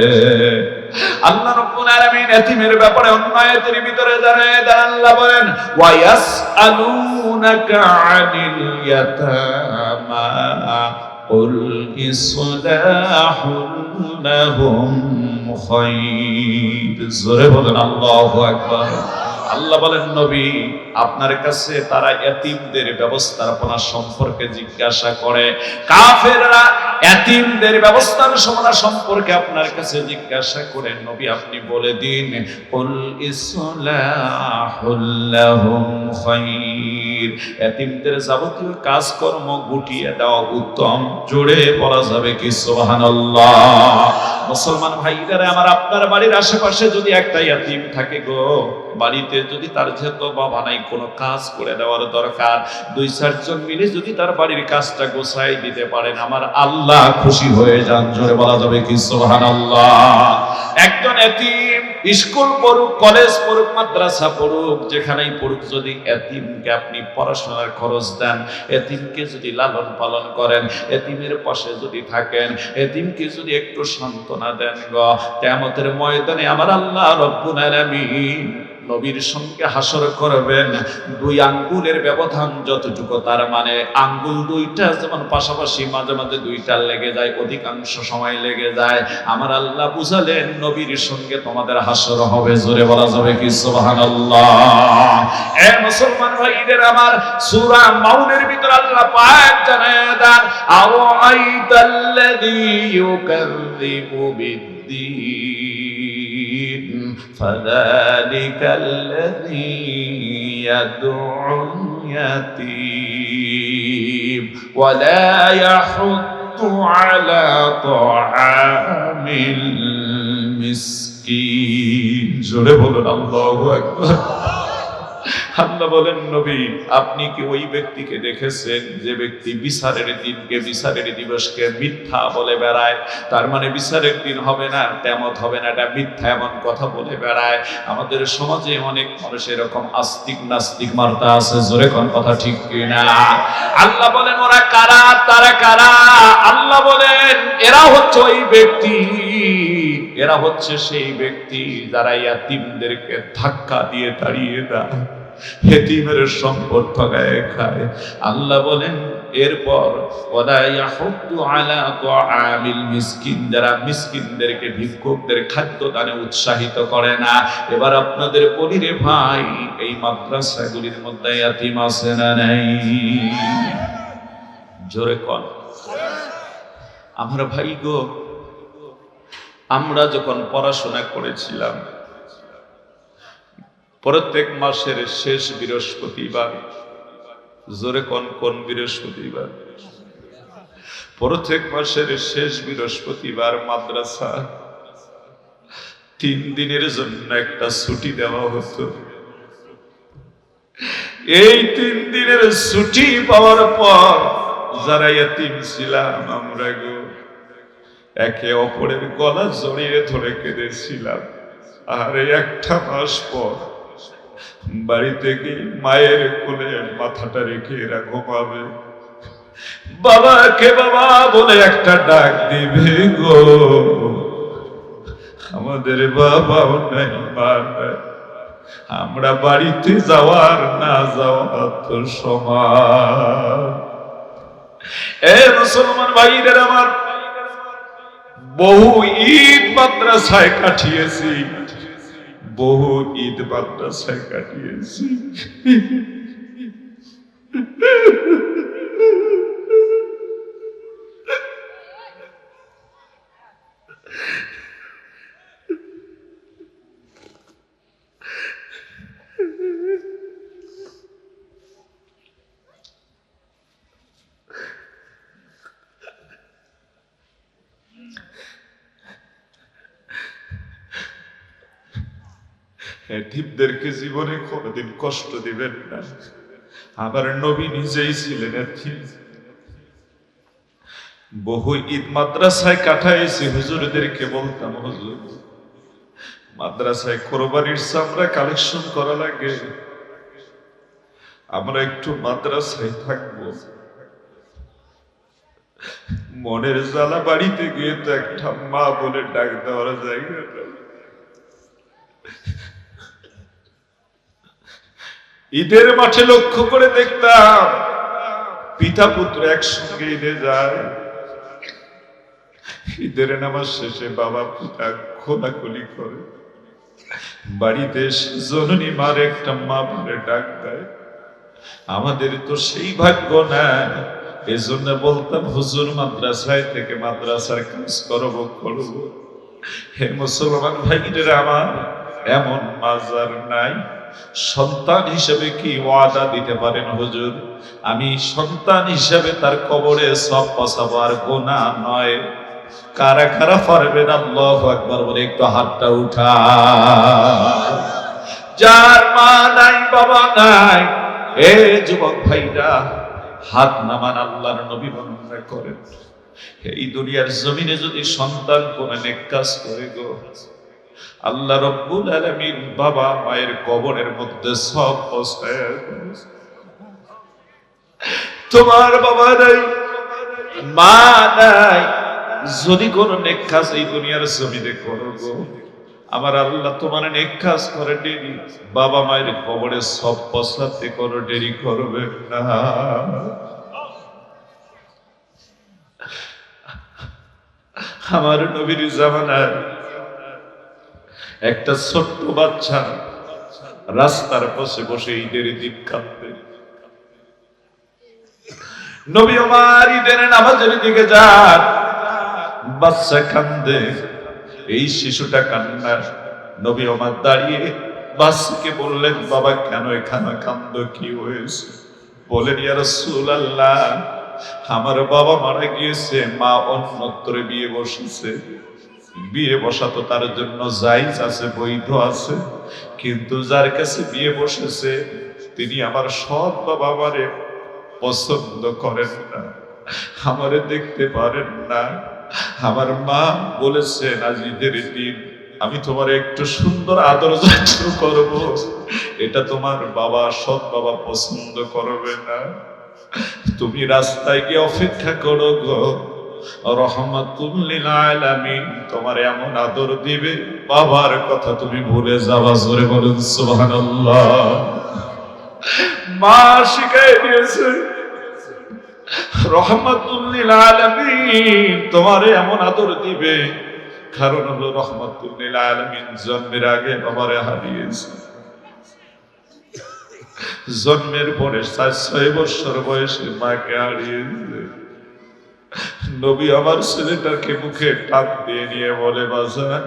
আল্লাহ রাব্বুল আলামিন এতিমের ব্যাপারে অন্য আয়াতের ভিতরে জানায় দেন, আল্লাহ বলেন, ওয়া ইয়াসআলুনাকা আনিল ইয়াতামা কুল ইসলাহুল লাহুম খায়র। জোরে বলেন আল্লাহু আকবার। আল্লাহ বলেন, নবী, আপনার কাছে তারা এতিমদের ব্যবস্থাপনা সম্পর্কে জিজ্ঞাসা করে, কাফেররা এতিমদের ব্যবস্থাপনা সম্পর্কে আপনার কাছে জিজ্ঞাসা করে, নবী আপনি বলে দিন, কুল ইসলাহুল লাহুম খায়র, এতিমদের যাবতীয় কাজকর্ম গুটিয়ে দেওয়া উত্তম। জোরে বলা যাবে কি সুবহানাল্লাহ? মুসলমান ভাইরা আমার, আপনার বাড়ির আশেপাশে যদি একটা এতিম থাকে গো, বাড়িতে যদি তার যেহেতু বাবা নাই, কোনো কাজ করে দেওয়ার দরকার, 2-4 জন মিলে যদি তার বাড়ির কাজটা গোছাই দিতে পারেন, আমার আল্লাহ খুশি হয়ে যান। জোরে বলা যাবে কি সুবহানাল্লাহ? একজন এতিম স্কুল পড়ুক, কলেজ পড়ুক, মাদ্রাসা পড়ুক, যেখানেই পড়ুক, যদি এতিমকে আপনি পড়াশোনার খরচ দেন, এতিমকে যদি লালন পালন করেন, এতিমের পাশে যদি থাকেন, এতিমকে যদি একটু সান্ত্বনা দেন গো, কিয়ামতের ময়দানে আমার আল্লাহ রব্বুল আলামিন নবীর সঙ্গে হাসর করবেন। 2 আঙ্গুলের ব্যবধান যতটুকু, তার মানে আঙ্গুল 2টা যেমন পাশাপাশি, মাঝে মাঝে 2টা লেগে যায়, অধিকাংশ সময় লেগে যায়। আমার আল্লাহ বুঝালেন, নবীর সঙ্গে তোমাদের হাসর হবে। জোরে বলা যাবে কি সুবহানাল্লাহ? এ মুসলমান ভাইদের আমার, সূরা মাউনের ভিতর আল্লাহ পাক জানায় দেন, আওয়াইতাল্লাযী ইউকাযযিবু বিদ্দীন فذلك الذي يدعو اليتيم ولا يحض على طعام المسكين। জোরে বলুন আল্লাহু আকবার। আল্লাহ বলেন, নবী আপনি কি ওই ব্যক্তিকে দেখেছেন যে ব্যক্তি বিচারের দিনকে, বিচারের দিবসকে মিথ্যা বলে বেড়ায়? তার মানে বিচারের দিন হবে না, কিয়ামত হবে না, এটা মিথ্যা এমন কথা বলে বেড়ায়। আমাদের সমাজে অনেক মানুষ এরকম আস্তিক নাস্তিক মার্কা আছে, জোরে কোন কথা ঠিক কিনা? আল্লাহ বলেন ওরা কারা, তারা কারা? আল্লাহ বলেন এরা হচ্ছে ওই ব্যক্তি, এরা হচ্ছে সেই ব্যক্তি যারা ইয়াতীমদেরকে ধাক্কা দিয়ে তাড়িয়ে দেয়, এতিমের সম্পদ ঠকায় খায়। আল্লাহ বলেন এরপর ওয়ালা ইয়াহুদ্দু আলা তুআমিল মিসকিন, যারা মিসকিনদেরকে, ভিক্ষুকদের খাদ্য দানে উৎসাহিত করে না। এবার আপনাদের বলি রে ভাই, এই মাদ্রাসাগুলির মধ্যে ইয়াতীম আছে না নাই? জোরে কোন। আমার ভাই গো, আমরা যখন পড়াশোনা করেছিলাম, প্রত্যেক মাসের শেষ বৃহস্পতিবার, জোরে কোন কোন বৃহস্পতিবার? প্রত্যেক মাসের শেষ বৃহস্পতিবার মাদ্রাসা 3 দিনের জন্য একটা ছুটি দেওয়া হতো। এই 3 দিনের ছুটি পাওয়ার পর যারা ইয়াতীম ছিলাম আমরা গো, একে অপরের গলা জড়িয়ে ধরে কেঁদেছিলাম। আর একটা মাস পর বাড়িতে গিয়ে মায়ের কোলে মাথাটা রেখে এরা ঘুমাবে, বাবাকে বাবা বলে একটা ডাক দিবে গো। আমাদের বাবাও নাই, মা নাই, আমরা বাড়িতে যাওয়ার না যাওয়ার তো সমান। এ মুসলমান ভাইদের আমার, বহু ঈদ মাদ্রাসায় কাটিয়েছি, বহু ঈদ মাদ্রাসায় কাটিয়েছি। এতিমদেরকে জীবনে কোনোদিন কষ্ট দিবেন না। আমার নবী নিজেই ছিলেন এতিম। বহু ঈদ মাদ্রাসায় কাটাইছি, হুজুরদেরকে বলতাম, হুজুর মাদ্রাসায় কোরবানির চামড়া কালেকশন করা লাগে, আমরা একটু মাদ্রাসায় থাকবো। মনের জ্বালা, বাড়িতে গিয়ে তো একটা মা বলে ডাক দেওয়ার জায়গা নাই। ঈদের মাঠে লক্ষ্য করে দেখতাম পিতা পুত্র একসঙ্গে ঈদে যায়। ঈদের নামাজ শেষে বাবা পিতা খোলাখুলি করে, বাড়িতে জননী মার একটা মা বলে ডাক দেয়। আমাদের তো সেই ভাগ্য না, এজন্য বলতাম হুজুর মাদ্রাসায় থেকে মাদ্রাসার কাজ করবো। হে মুসলমান ভাইরা আমার, এমন মাজার নাই। সন্তান হিসেবে কি ওয়াদা দিতে পারেন হুজুর, আমি সন্তান হিসেবে তার কবরে সব পছাবো আর গোনা নয়? কারা কারা পারবেন আল্লাহু আকবার বলে একটু হাতটা উঠা। যার মা নাই, বাবা নাই, এ যুবক ভাইরা হাত নামান, আল্লাহর নবী বর্ণনা করেন এই দুনিয়ার জমিনে যদি সন্তান কোন নেক কাজ করে গো, আল্লাহ রব্বুল আলামিন বাবা মায়ের কবরের মধ্যে সব পৌঁছায়। তোমার বাবা নাই, মা নাই, যদি কোন নেক কাজ এই দুনিয়ার জমিনে করো গো, আমার আল্লাহ তোমার নেক কাজ করে দেরি, বাবা মায়ের কবরে সব পৌঁছাতে কোনো দেরি করবে না। আমার নবীর জামানায় একটা ছোট্ট বাচ্চা রাস্তার পাশে বসে ঈদের দিন কাঁদবে। নবী আমার ঈদের নামাজের দিকে যান, বাচ্চা কান্দে, এই শিশুটা কান্না। নবী আমার দাঁড়িয়ে বাচ্চাকে বললেন, বাবা কেন এখানে কান্দো, কি হয়েছে? বলেন, ইয়া রাসূলুল্লাহ, আমার বাবা মারা গিয়েছে, মা অন্যত্র বিয়ে বসেছে। বিয়ে বসা তো তার জন্য জায়েজ আছে, বৈধ আছে, কিন্তু যার কাছে বিয়ে বসেছে তিনি আমার সৎ বাবা আমারে পছন্দ করেন না, আমারে দেখতে পারেন না। আমার মা বলেছেন আজ ঈদের দিন আমি তোমার একটু সুন্দর আদর যত্ন করব, এটা তোমার বাবা সৎ বাবা পছন্দ করবে না। তুমি রাস্তায় গিয়ে অপেক্ষা করো গো, রহমাতুল লিল আলামিন তোমার এমন আদর দিবে, বাবার কথা তুমি ভুলে যাবা। জোরে বলুন সুবহানাল্লাহ। মা শিখাই দিয়েছে রহমাতুল লিল আলামিন তোমার এমন আদর দিবে, কারণ হলো রহমাতুল লিল আলামিন জন্মের আগে বাবারে হারিয়েছে, জন্মের পরে 4-6 বছর বয়সে মাকে হারিয়েছে। নবী আমার ছেলেটাকে মুখে টান দিয়ে নিয়ে বলে, বাজার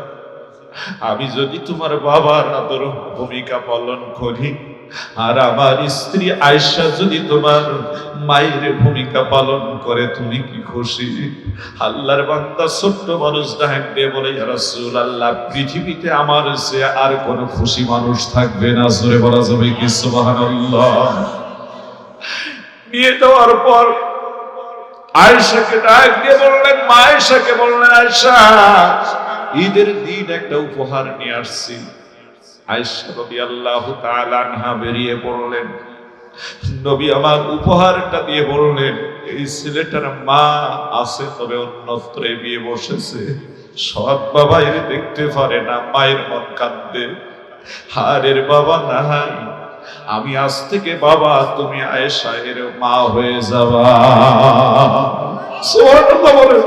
আমি যদি তোমার বাবার আদর ভূমিকা পালন করি, আর আমার স্ত্রী আয়েশা যদি তোমার মায়ের ভূমিকা পালন করে, তুমি কি খুশি? আল্লাহর বান্দা ছোট্ট মানুষ ডাক দিয়ে বলে, ইয়া রাসূলুল্লাহ পৃথিবীতে আমার চেয়ে আর কোনো খুশি মানুষ থাকবে না। জোরে বলা যাবে কি সুবহানাল্লাহ। নিয়ে যাওয়ার পর আয়েশাকে ডাক দিয়ে বললেন, মা আয়েশাকে বললেন, আয়েশা ঈদের দিন একটা উপহার নিয়ে আসছি। আয়েশা রাদিয়াল্লাহু তাআলা আনহা বেরিয়ে পড়লেন। নবী আমার উপহারটা দিয়ে বললেন, এই ছেলেটার মা আছে তবে অন্যত্র বিয়ে বসেছে, সৎ বাবা এর দেখতে পারে না, মায়ের মন কাঁদবে, আর এর বাবা নাই, আমি আজ থেকে বাবা, তুমি আয়েশা এর মা হয়ে যাবা। সুবহানাল্লাহ বলেন।